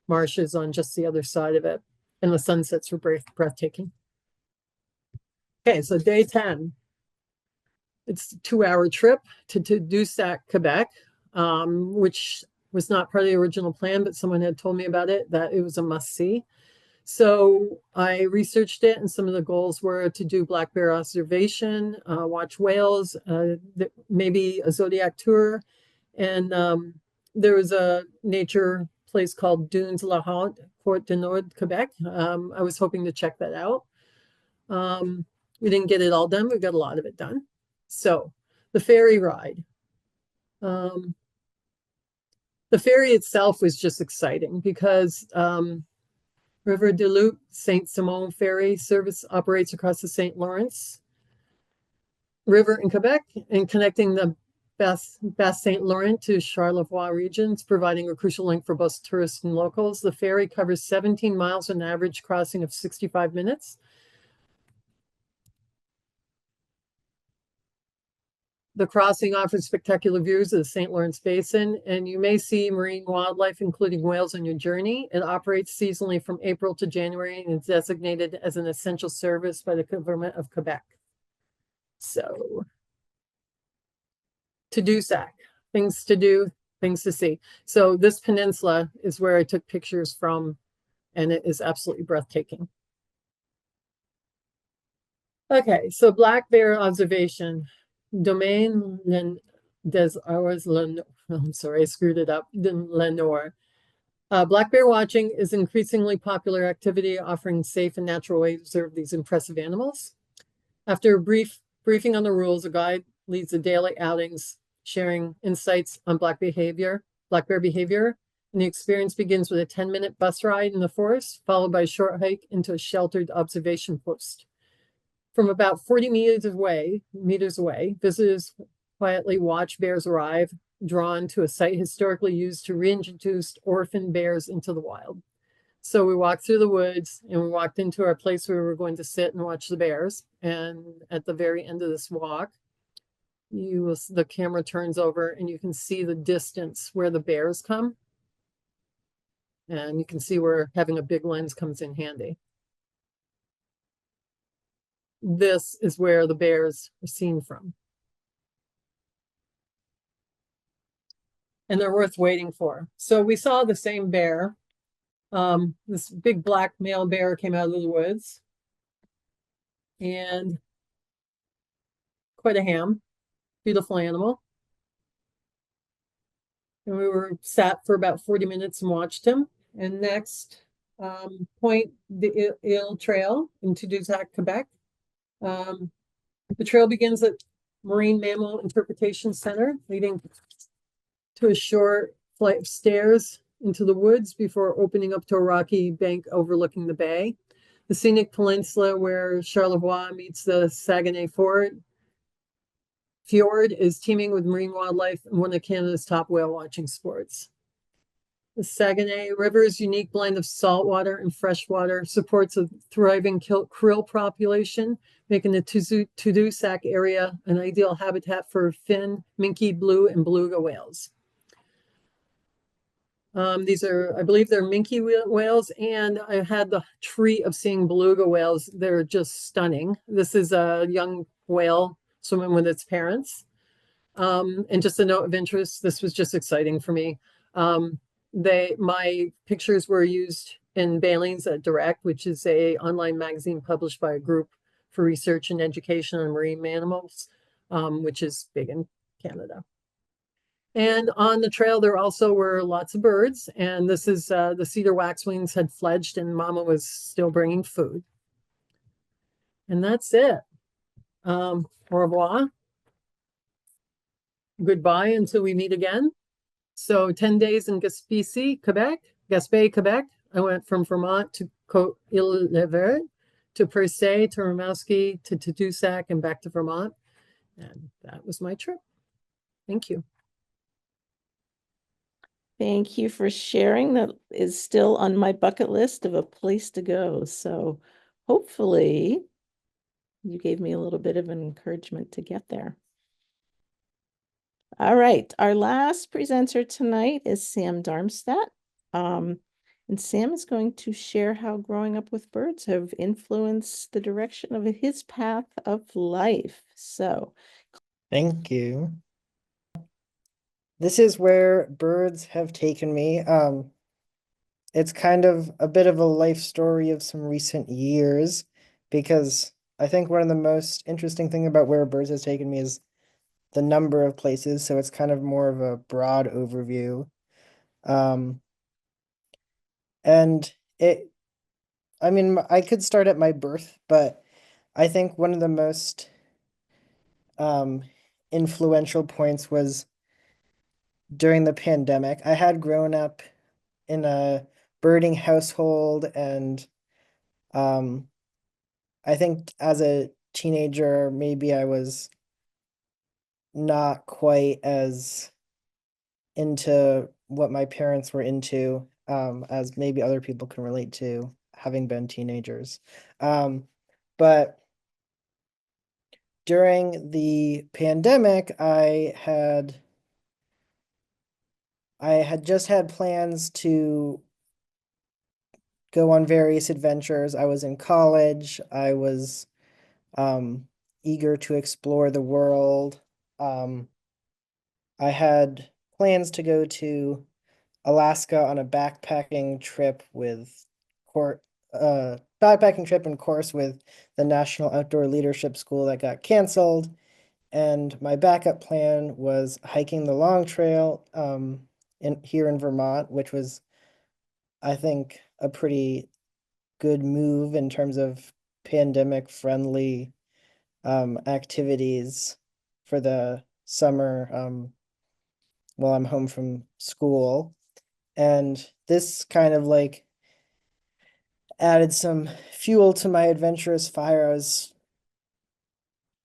marshes on just the other side of it. And the sunsets were breathtaking. Okay, so day 10. It's a 2-hour trip to Tadoussac, Quebec, which was not part of the original plan, but someone had told me about it, that it was a must-see. So I researched it, and some of the goals were to do black bear observation, watch whales, maybe a zodiac tour. And there was a nature place called Dunes La Haute, Côte du Nord, Quebec. I was hoping to check that out. We didn't get it all done, we got a lot of it done. So the ferry ride. The ferry itself was just exciting because River de Loup Saint Simon ferry service operates across the St. Lawrence River in Quebec and connecting the Basse St. Laurent to Charlevoix regions, providing a crucial link for both tourists and locals. The ferry covers 17 miles, an average crossing of 65 minutes. The crossing offers spectacular views of the St. Lawrence Basin, and you may see marine wildlife, including whales, on your journey. It operates seasonally from April to January and is designated as an essential service by the government of Quebec. So, Tadoussac, things to do, things to see. So this peninsula is where I took pictures from, and it is absolutely breathtaking. Okay, so black bear observation. Domaine des Hours Lenore. I'm sorry, I screwed it up. Lenore. Black bear watching is an increasingly popular activity, offering safe and natural way to observe these impressive animals. After a brief Briefing on the rules, a guide leads the daily outings, sharing insights on black bear behavior. And the experience begins with a 10-minute bus ride in the forest, followed by a short hike into a sheltered observation post. From about 40 meters away, visitors quietly watch bears arrive, drawn to a site historically used to reintroduce orphan bears into the wild. So we walked through the woods and we walked into our place where we were going to sit and watch the bears. And at the very end of this walk, the camera turns over and you can see the distance where the bears come. And you can see where having a big lens comes in handy. This is where the bears are seen from. And they're worth waiting for. So we saw the same bear. This big black male bear came out of the woods. And quite a ham, beautiful animal. And we were sat for about 40 minutes and watched him. And next, point the Ile Trail in Tadoussac, Quebec. The trail begins at Marine Mammal Interpretation Center, leading to a short flight of stairs into the woods before opening up to a rocky bank overlooking the bay. The scenic peninsula where Charlevoix meets the Saguenay Fjord is teeming with marine wildlife and one of Canada's top whale watching sports. The Saguenay River's unique blend of saltwater and freshwater supports a thriving krill population, making the Tadoussac area an ideal habitat for fin, minke, blue, and beluga whales. These are, I believe they're minke whales, and I had the treat of seeing beluga whales. They're just stunning. This is a young whale swimming with its parents. And just a note of interest, this was just exciting for me. My pictures were used in Bailey's at Direct, which is a online magazine published by a group for research and education on marine mammals, which is big in Canada. And on the trail, there also were lots of birds. And this is the cedar waxwings had fledged and Mama was still bringing food. And that's it. Au revoir. Goodbye until we meet again. So 10 days in Gaspé, Quebec. I went from Vermont to Côte-Île-Levert, to Percé, to Rimouski, to Tadoussac, and back to Vermont. And that was my trip. Thank you. Thank you for sharing. That is still on my bucket list of a place to go. So hopefully you gave me a little bit of an encouragement to get there. All right, our last presenter tonight is Sam Darmstadt. And Sam is going to share how growing up with birds have influenced the direction of his path of life. So, thank you. This is where birds have taken me. It's kind of a bit of a life story of some recent years, because I think one of the most interesting thing about where birds has taken me is the number of places. So it's kind of more of a broad overview. And I mean, I could start at my birth, but I think one of the most influential points was during the pandemic. I had grown up in a birding household, and I think as a teenager, maybe I was not quite as into what my parents were into, as maybe other people can relate to, having been teenagers. But during the pandemic, I had just had plans to go on various adventures. I was in college. I was eager to explore the world. I had plans to go to Alaska on a backpacking trip and course with the National Outdoor Leadership School that got canceled. And my backup plan was hiking the Long Trail here in Vermont, which was, I think, a pretty good move in terms of pandemic friendly activities for the summer while I'm home from school. And this kind of like added some fuel to my adventurous fire. I was,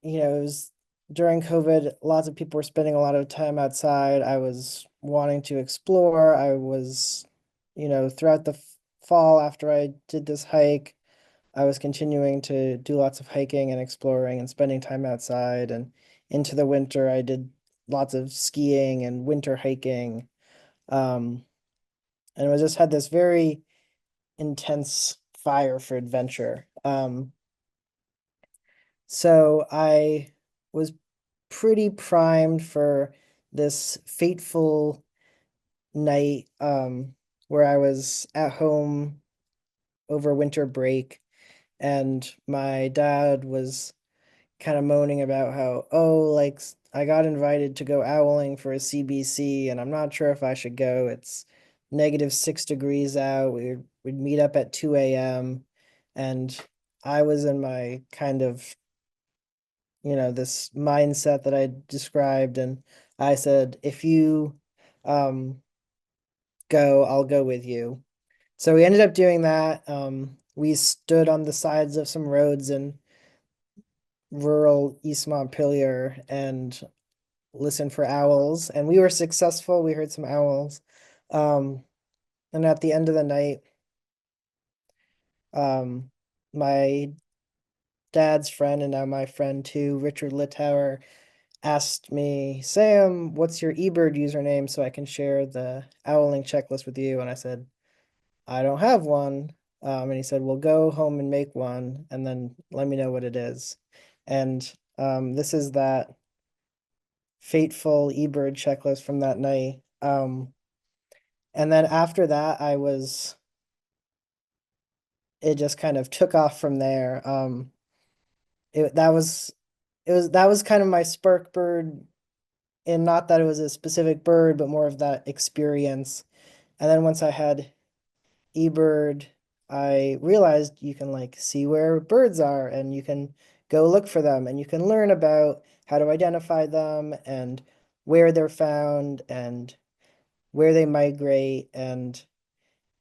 it was during COVID, lots of people were spending a lot of time outside. I was wanting to explore. I was, throughout the fall after I did this hike, I was continuing to do lots of hiking and exploring and spending time outside. And into the winter, I did lots of skiing and winter hiking. And I just had this very intense fire for adventure. So I was pretty primed for this fateful night where I was at home over winter break, and my dad was kind of moaning about how, oh, like I got invited to go owling for a CBC and I'm not sure if I should go. It's -6 degrees out. We'd meet up at 2 a.m. And I was in my kind of, this mindset that I described. And I said, if you go, I'll go with you. So we ended up doing that. We stood on the sides of some roads in rural East Montpelier and listened for owls, and we were successful. We heard some owls. And at the end of the night, my dad's friend and now my friend too, Richard Littauer, asked me, Sam, what's your eBird username so I can share the owling checklist with you? And I said, I don't have one. And he said, well, go home and make one and then let me know what it is. And this is that fateful eBird checklist from that night. And then after that, it just kind of took off from there. That was kind of my spark bird, and not that it was a specific bird, but more of that experience. And then once I had eBird, I realized you can like see where birds are and you can go look for them and you can learn about how to identify them and where they're found and where they migrate. And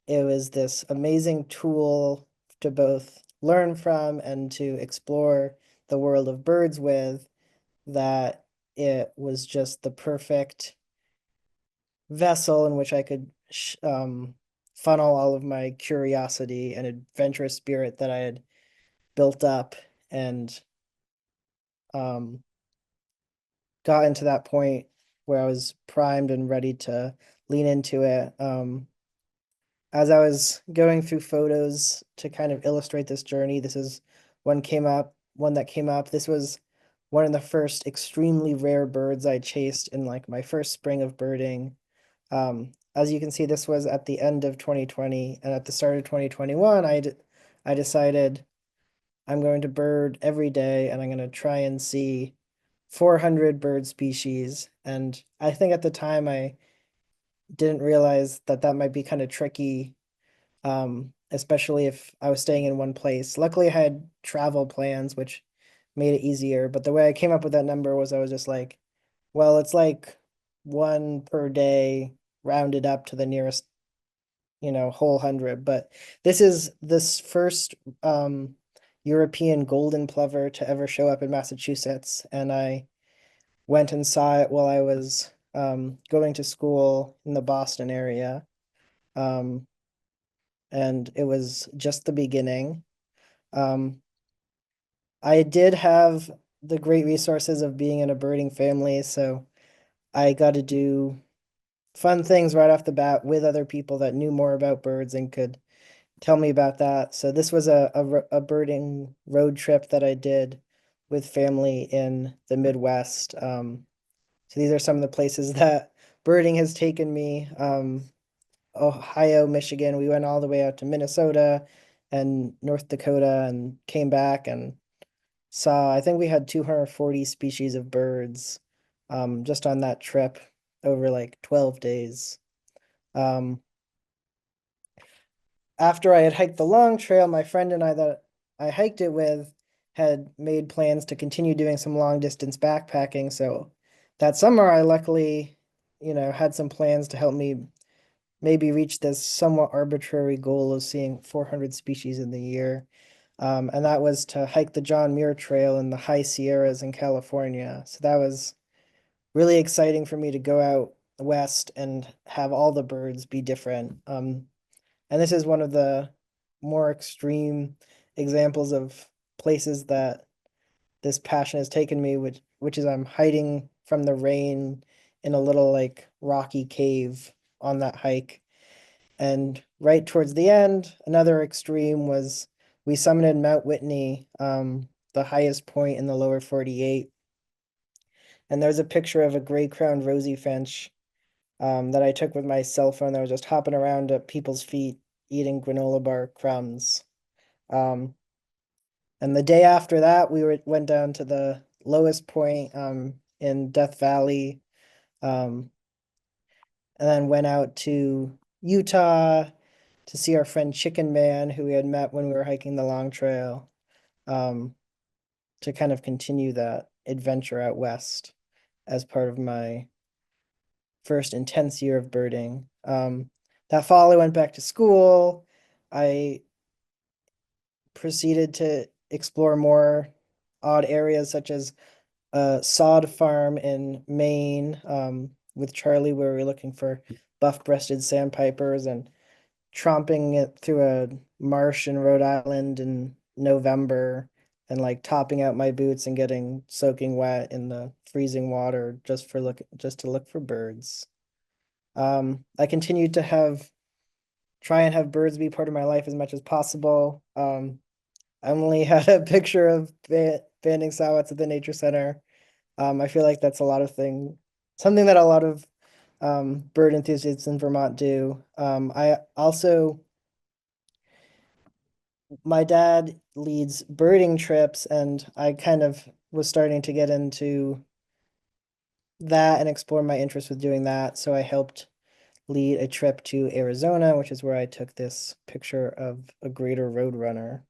it was this amazing tool to both learn from and to explore the world of birds with, that it was just the perfect vessel in which I could funnel all of my curiosity and adventurous spirit that I had built up, and gotten to that point where I was primed and ready to lean into it. As I was going through photos to kind of illustrate this journey, this is one that came up. This was one of the first extremely rare birds I chased in like my first spring of birding. As you can see, this was at the end of 2020, and at the start of 2021, I decided I'm going to bird every day and I'm going to try and see 400 bird species. And I think at the time I didn't realize that that might be kind of tricky, especially if I was staying in one place. Luckily, I had travel plans, which made it easier. But the way I came up with that number was I was just like, well, it's like one per day rounded up to the nearest, whole hundred. But this is this first European golden plover to ever show up in Massachusetts. And I went and saw it while I was going to school in the Boston area. And it was just the beginning. I did have the great resources of being in a birding family, so I got to do fun things right off the bat with other people that knew more about birds and could tell me about that. So this was a birding road trip that I did with family in the Midwest. So these are some of the places that birding has taken me. Ohio, Michigan. We went all the way out to Minnesota and North Dakota and came back and saw, I think we had 240 species of birds just on that trip over like 12 days. After I had hiked the long trail, my friend and I that I hiked it with had made plans to continue doing some long distance backpacking. So that summer, I luckily, had some plans to help me maybe reach this somewhat arbitrary goal of seeing 400 species in the year. And that was to hike the John Muir Trail in the high Sierras in California. So that was really exciting for me to go out west and have all the birds be different. And this is one of the more extreme examples of places that this passion has taken me, which is I'm hiding from the rain in a little like rocky cave on that hike. And right towards the end, another extreme was we summited Mount Whitney, the highest point in the lower 48. And there's a picture of a gray-crowned rosy finch that I took with my cell phone that was just hopping around at people's feet eating granola bar crumbs. Um, and the day after that, went down to the lowest point in Death Valley, and then went out to Utah to see our friend Chicken Man, who we had met when we were hiking the Long Trail, to kind of continue that adventure out west as part of my first intense year of birding. That fall, I went back to school. I proceeded to explore more odd areas, such as a sod farm in Maine, with Charlie, where we were looking for buff-breasted sandpipers, and tromping it through a marsh in Rhode Island in November, and like topping out my boots and getting soaking wet in the freezing water just to look for birds. I continued to try and have birds be part of my life as much as possible. I only had a picture of banding saw-whets at the nature center. I feel like that's something that a lot of bird enthusiasts in Vermont do. My dad leads birding trips, and I kind of was starting to get into that and explore my interest with doing that. So I helped lead a trip to Arizona, which is where I took this picture of a greater roadrunner.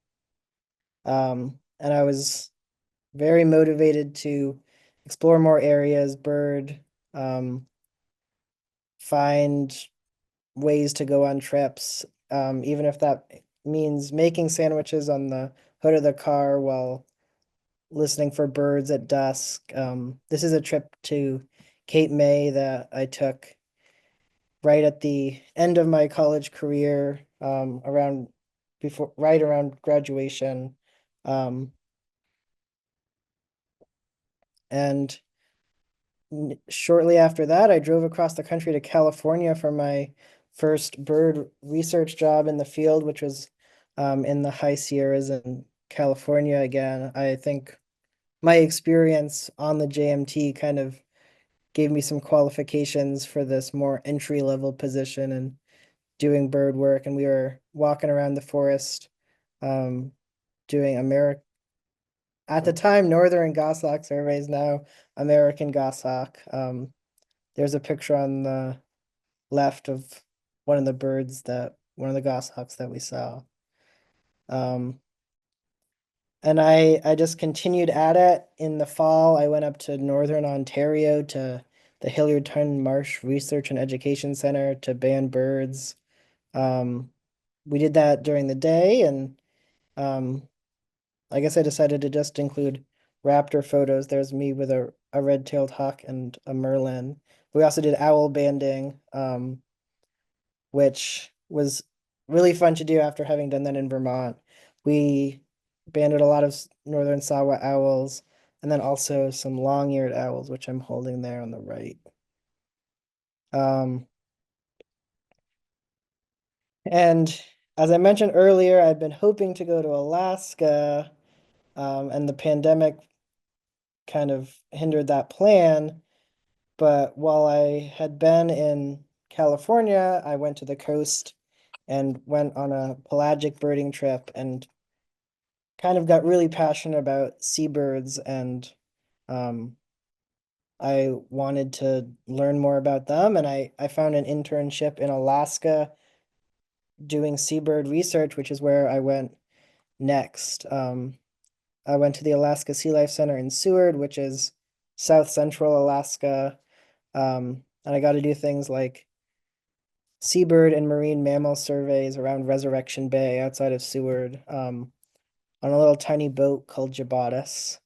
And I was very motivated to explore more areas, find ways to go on trips, even if that means making sandwiches on the hood of the car while listening for birds at dusk. This is a trip to Cape May that I took right at the end of my college career, right around graduation. And shortly after that, I drove across the country to California for my first bird research job in the field, which was in the high Sierras in California again. I think my experience on the JMT kind of gave me some qualifications for this more entry-level position and doing bird work. And we were walking around the forest, doing at the time, Northern goshawk surveys, now American goshawk. There's a picture on the left of one of the goshawks that we saw. And I just continued at it. In the fall, I went up to Northern Ontario to the Hilliardton Marsh Research and Education Center to band birds. We did that during the day, and I guess I decided to just include raptor photos. There's me with a red-tailed hawk and a merlin. We also did owl banding, which was really fun to do after having done that in Vermont. We banded a lot of northern saw-whet owls, and then also some long-eared owls, which I'm holding there on the right. And as I mentioned earlier, I've been hoping to go to Alaska, and the pandemic kind of hindered that plan. But while I had been in California, I went to the coast and went on a pelagic birding trip and kind of got really passionate about seabirds, and I wanted to learn more about them. And I found an internship in Alaska doing seabird research, which is where I went next. I went to the Alaska Sea Life Center in Seward, which is south central Alaska. And I got to do things like seabird and marine mammal surveys around Resurrection Bay outside of Seward, on a little tiny boat called Jabotis.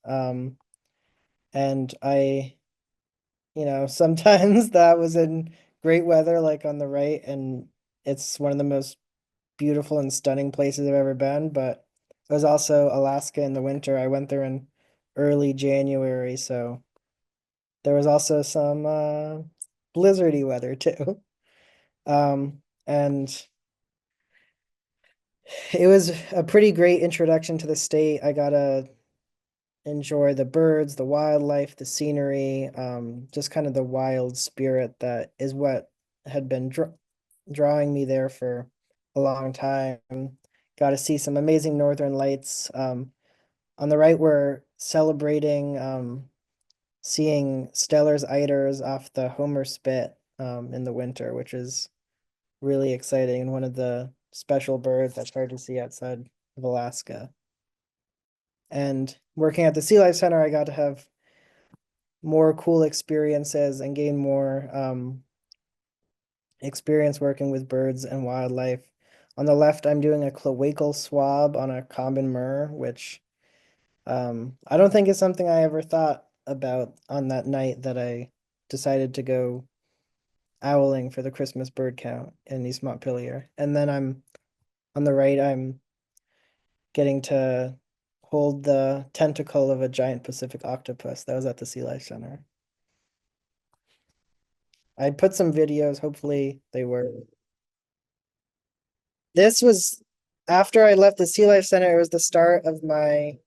And sometimes that was in great weather, like on the right, and it's one of the most beautiful and stunning places I've ever been. But it was also Alaska in the winter. I went there in early January, so there was also some blizzardy weather too. And it was a pretty great introduction to the state. I got to enjoy the birds, the wildlife, the scenery, just kind of the wild spirit that is what had been drawing me there for a long time. Got to see some amazing northern lights. On the right, we're celebrating seeing Stellar's eiders off the Homer Spit in the winter, which is really exciting and one of the special birds that's hard to see outside of Alaska. And working at the Sea Life Center, I got to have more cool experiences and gain more experience working with birds and wildlife. On the left, I'm doing a cloacal swab on a common murre, which I don't think is something I ever thought about on that night that I decided to go owling for the Christmas bird count in East Montpelier. And then I'm on the right, I'm getting to hold the tentacle of a giant Pacific octopus that was at the Sea Life Center. I put some videos, hopefully they were. This was after I left the Sea Life Center, it was the start of my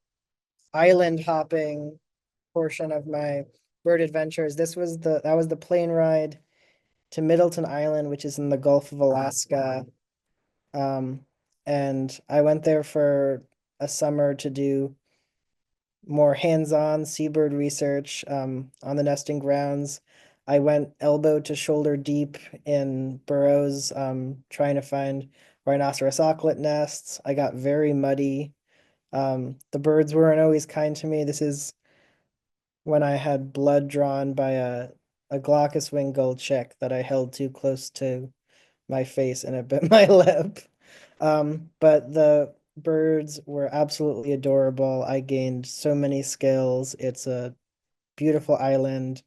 island hopping portion of my bird adventures. That was the plane ride to Middleton Island, which is in the Gulf of Alaska. And I went there for a summer to do more hands-on seabird research on the nesting grounds. I went elbow to shoulder deep in burrows, trying to find rhinoceros auklet nests. I got very muddy. The birds weren't always kind to me. This is when I had blood drawn by a glaucous wing gull chick that I held too close to my face and it bit my lip. But the birds were absolutely adorable. I gained so many skills. It's a beautiful island.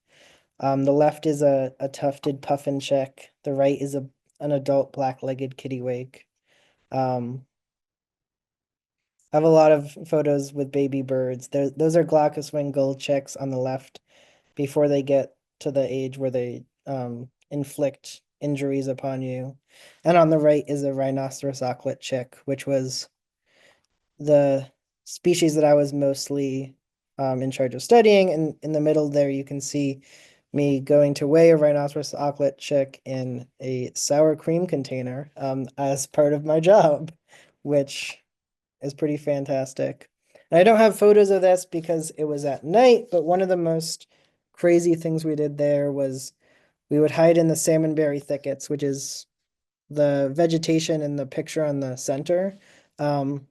The left is a tufted puffin chick. The right is an adult black-legged kittiwake. I have a lot of photos with baby birds. Those are glaucous wing gull chicks on the left before they get to the age where they inflict injuries upon you. And on the right is a rhinoceros auklet chick, which was the species that I was mostly in charge of studying. And in the middle there, you can see me going to weigh a rhinoceros auklet chick in a sour cream container as part of my job, which is pretty fantastic. And I don't have photos of this because it was at night, but one of the most crazy things we did there was we would hide in the salmonberry thickets, which is the vegetation in the picture on the center. And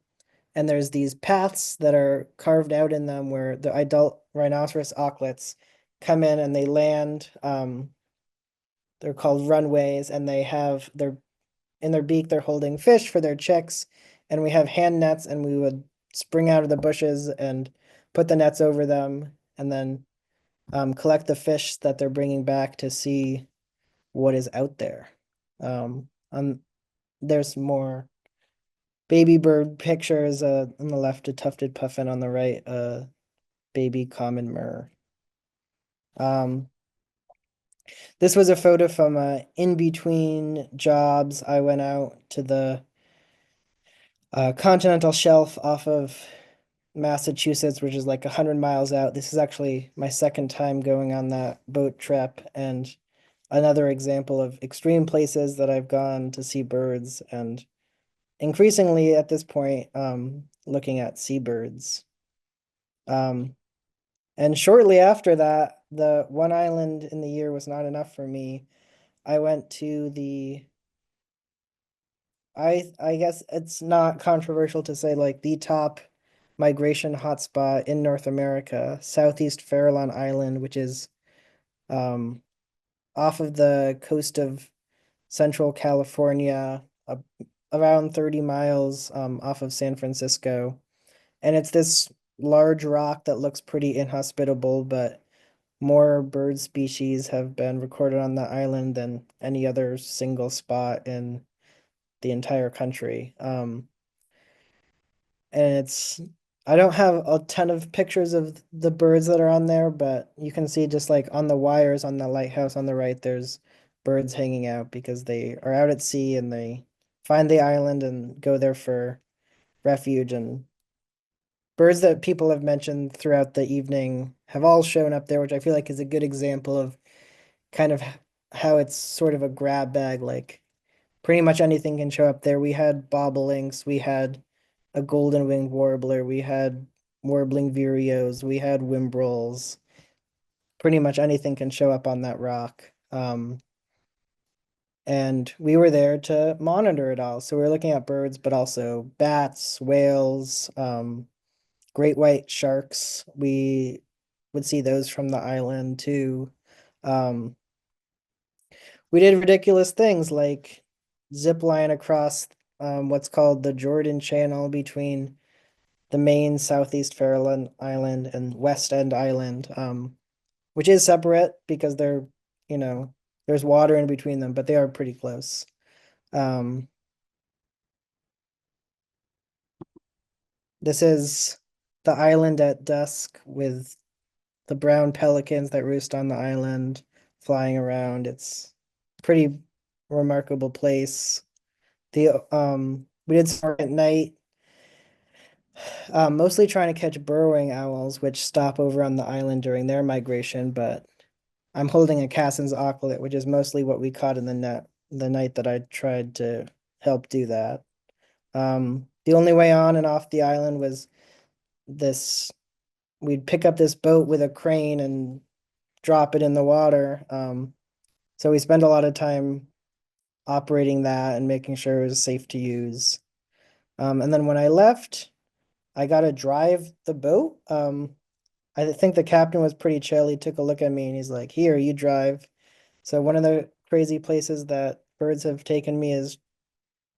there's these paths that are carved out in them where the adult rhinoceros auklets come in and they land. They're called runways, and they have in their beak, they're holding fish for their chicks. And we have hand nets, and we would spring out of the bushes and put the nets over them, and then collect the fish that they're bringing back to see what is out there. There's more baby bird pictures on the left, a tufted puffin, on the right, a baby common murre. This was a photo from in between jobs. I went out to the continental shelf off of Massachusetts, which is like 100 miles out. This is actually my second time going on that boat trip, and another example of extreme places that I've gone to see birds, and increasingly at this point, looking at seabirds. And shortly after that, the one island in the year was not enough for me. I went to I guess it's not controversial to say, like, the top migration hotspot in North America, Southeast Farallon Island, which is um, off of the coast of Central California, around 30 miles off of San Francisco. And it's this large rock that looks pretty inhospitable, but more bird species have been recorded on the island than any other single spot in the entire country. And I don't have a ton of pictures of the birds that are on there, but you can see just like on the wires on the lighthouse on the right, there's birds hanging out because they are out at sea and they find the island and go there for refuge. And birds that people have mentioned throughout the evening have all shown up there, which I feel like is a good example of kind of how it's sort of a grab bag. Like pretty much anything can show up there. We had bobolinks, we had a golden winged warbler, we had warbling vireos, we had whimbrels. Pretty much anything can show up on that rock. And we were there to monitor it all. So we were looking at birds, but also bats, whales, great white sharks. We would see those from the island too. Um, we did ridiculous things like zip line across what's called the Jordan Channel between the main Southeast Farallon Island and West End Island, which is separate because they're, you know, there's water in between them, but they are pretty close. This is the island at dusk with the brown pelicans that roost on the island flying around. It's a pretty remarkable place. We did some work at night, mostly trying to catch burrowing owls, which stop over on the island during their migration, but I'm holding a Cassin's auklet, which is mostly what we caught in the net the night that I tried to help do that. The only way on and off the island was this, we'd pick up this boat with a crane and drop it in the water. So we spent a lot of time operating that and making sure it was safe to use. And then when I left, I got to drive the boat. I think the captain was pretty chill. He took a look at me and he's like, "Here, you drive." So one of the crazy places that birds have taken me is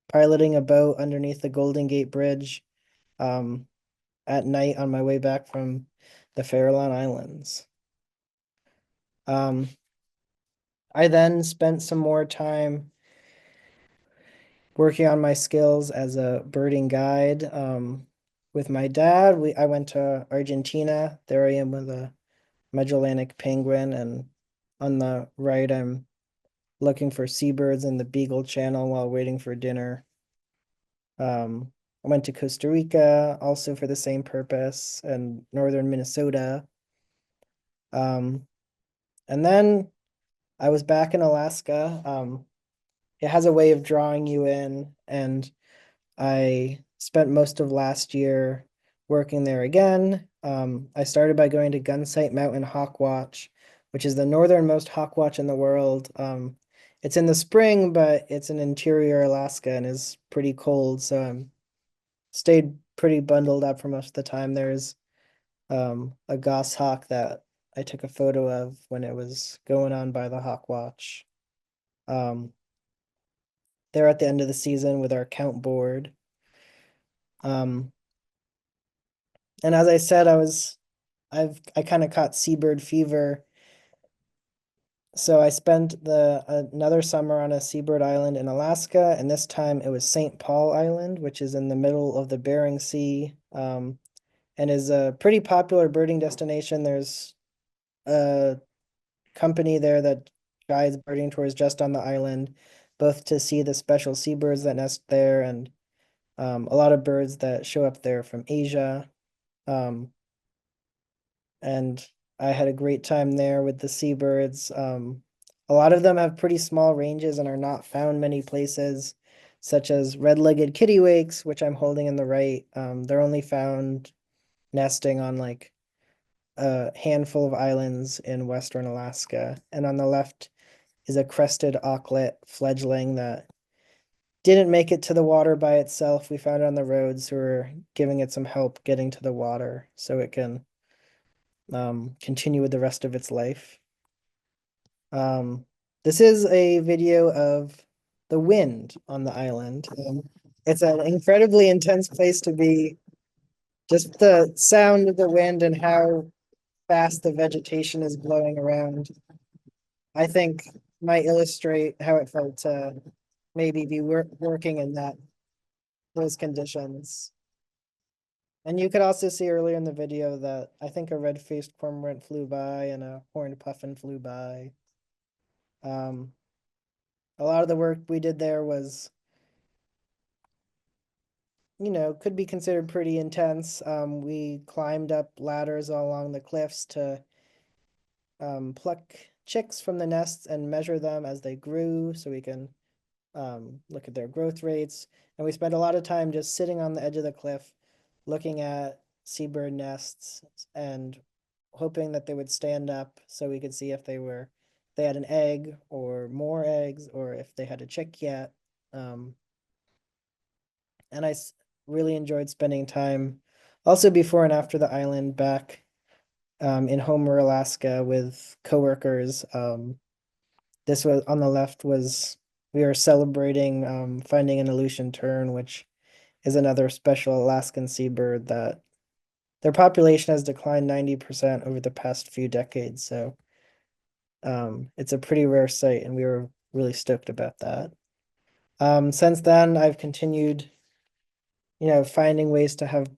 piloting a boat underneath the Golden Gate Bridge at night on my way back from the Farallon Islands. I then spent some more time working on my skills as a birding guide. With my dad, I went to Argentina. There I am with a Magellanic penguin, and on the right, I'm looking for seabirds in the Beagle Channel while waiting for dinner. I went to Costa Rica also for the same purpose, and northern Minnesota. And then I was back in Alaska. It has a way of drawing you in, and I spent most of last year working there again. I started by going to Gunsight Mountain Hawk Watch, which is the northernmost hawk watch in the world. It's in the spring, but it's in interior Alaska and is pretty cold, so I'm stayed pretty bundled up for most of the time. There's a goshawk that I took a photo of when it was going on by the hawk watch. They're at the end of the season with our count board. And as I said, I kind of caught seabird fever. So I spent another summer on a seabird island in Alaska, and this time it was St. Paul Island, which is in the middle of the Bering Sea, and is a pretty popular birding destination. There's a company there that guides birding tours just on the island, both to see the special seabirds that nest there and a lot of birds that show up there from Asia. And I had a great time there with the seabirds. A lot of them have pretty small ranges and are not found many places, such as red-legged kittiwakes, which I'm holding in the right. They're only found nesting on like a handful of islands in western Alaska. And on the left is a crested auklet fledgling that didn't make it to the water by itself. We found it on the roads, so we're giving it some help getting to the water so it can continue with the rest of its life. This is a video of the wind on the island. It's an incredibly intense place to be. Just the sound of the wind and how fast the vegetation is blowing around, I think might illustrate how it felt to maybe be working in those conditions. And you could also see earlier in the video that I think a red-faced cormorant flew by and a horned puffin flew by. A lot of the work we did there was, could be considered pretty intense. We climbed up ladders all along the cliffs to pluck chicks from the nests and measure them as they grew so we can look at their growth rates. And we spent a lot of time just sitting on the edge of the cliff looking at seabird nests and hoping that they would stand up so we could see if they had an egg or more eggs or if they had a chick yet. And I really enjoyed spending time also before and after the island back in Homer, Alaska with coworkers. This was on the left we were celebrating finding an Aleutian tern, which is another special Alaskan seabird that their population has declined 90% over the past few decades. So it's a pretty rare sight, and we were really stoked about that. Since then, I've continued, finding ways to have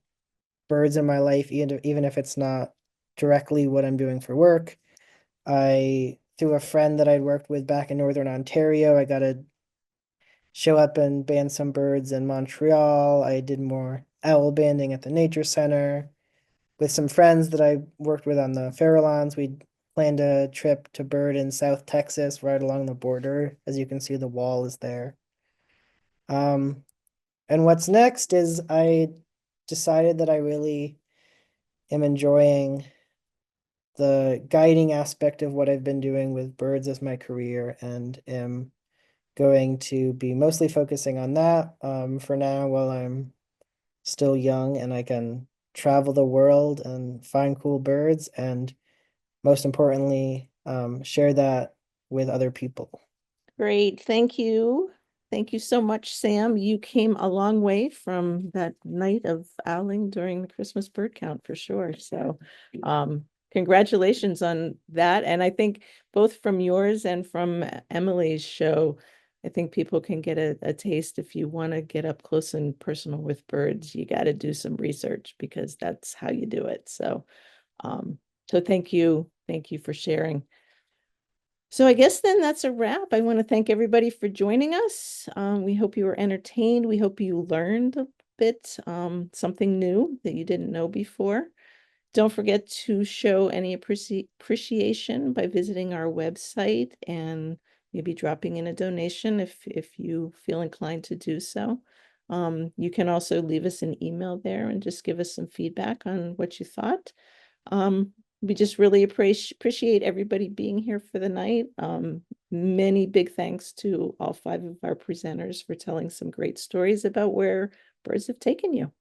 birds in my life, even if it's not directly what I'm doing for work. Through a friend that I'd worked with back in Northern Ontario, I got to show up and band some birds in Montreal. I did more owl banding at the Nature Center. With some friends that I worked with on the Farallones, we planned a trip to bird in South Texas, right along the border. As you can see, the wall is there. And what's next is I decided that I really am enjoying the guiding aspect of what I've been doing with birds as my career and am going to be mostly focusing on that for now while I'm still young and I can travel the world and find cool birds and most importantly, share that with other people. Great. Thank you. Thank you so much, Sam. You came a long way from that night of owling during the Christmas bird count for sure. So congratulations on that. And I think both from yours and from Emily's show, I think people can get a taste. If you want to get up close and personal with birds, you got to do some research because that's how you do it. So thank you. Thank you for sharing. So I guess then that's a wrap. I want to thank everybody for joining us. We hope you were entertained. We hope you learned a bit, something new that you didn't know before. Don't forget to show any appreciation by visiting our website and maybe dropping in a donation if you feel inclined to do so. You can also leave us an email there and just give us some feedback on what you thought. We just really appreciate everybody being here for the night. Many big thanks to all 5 of our presenters for telling some great stories about where birds have taken you.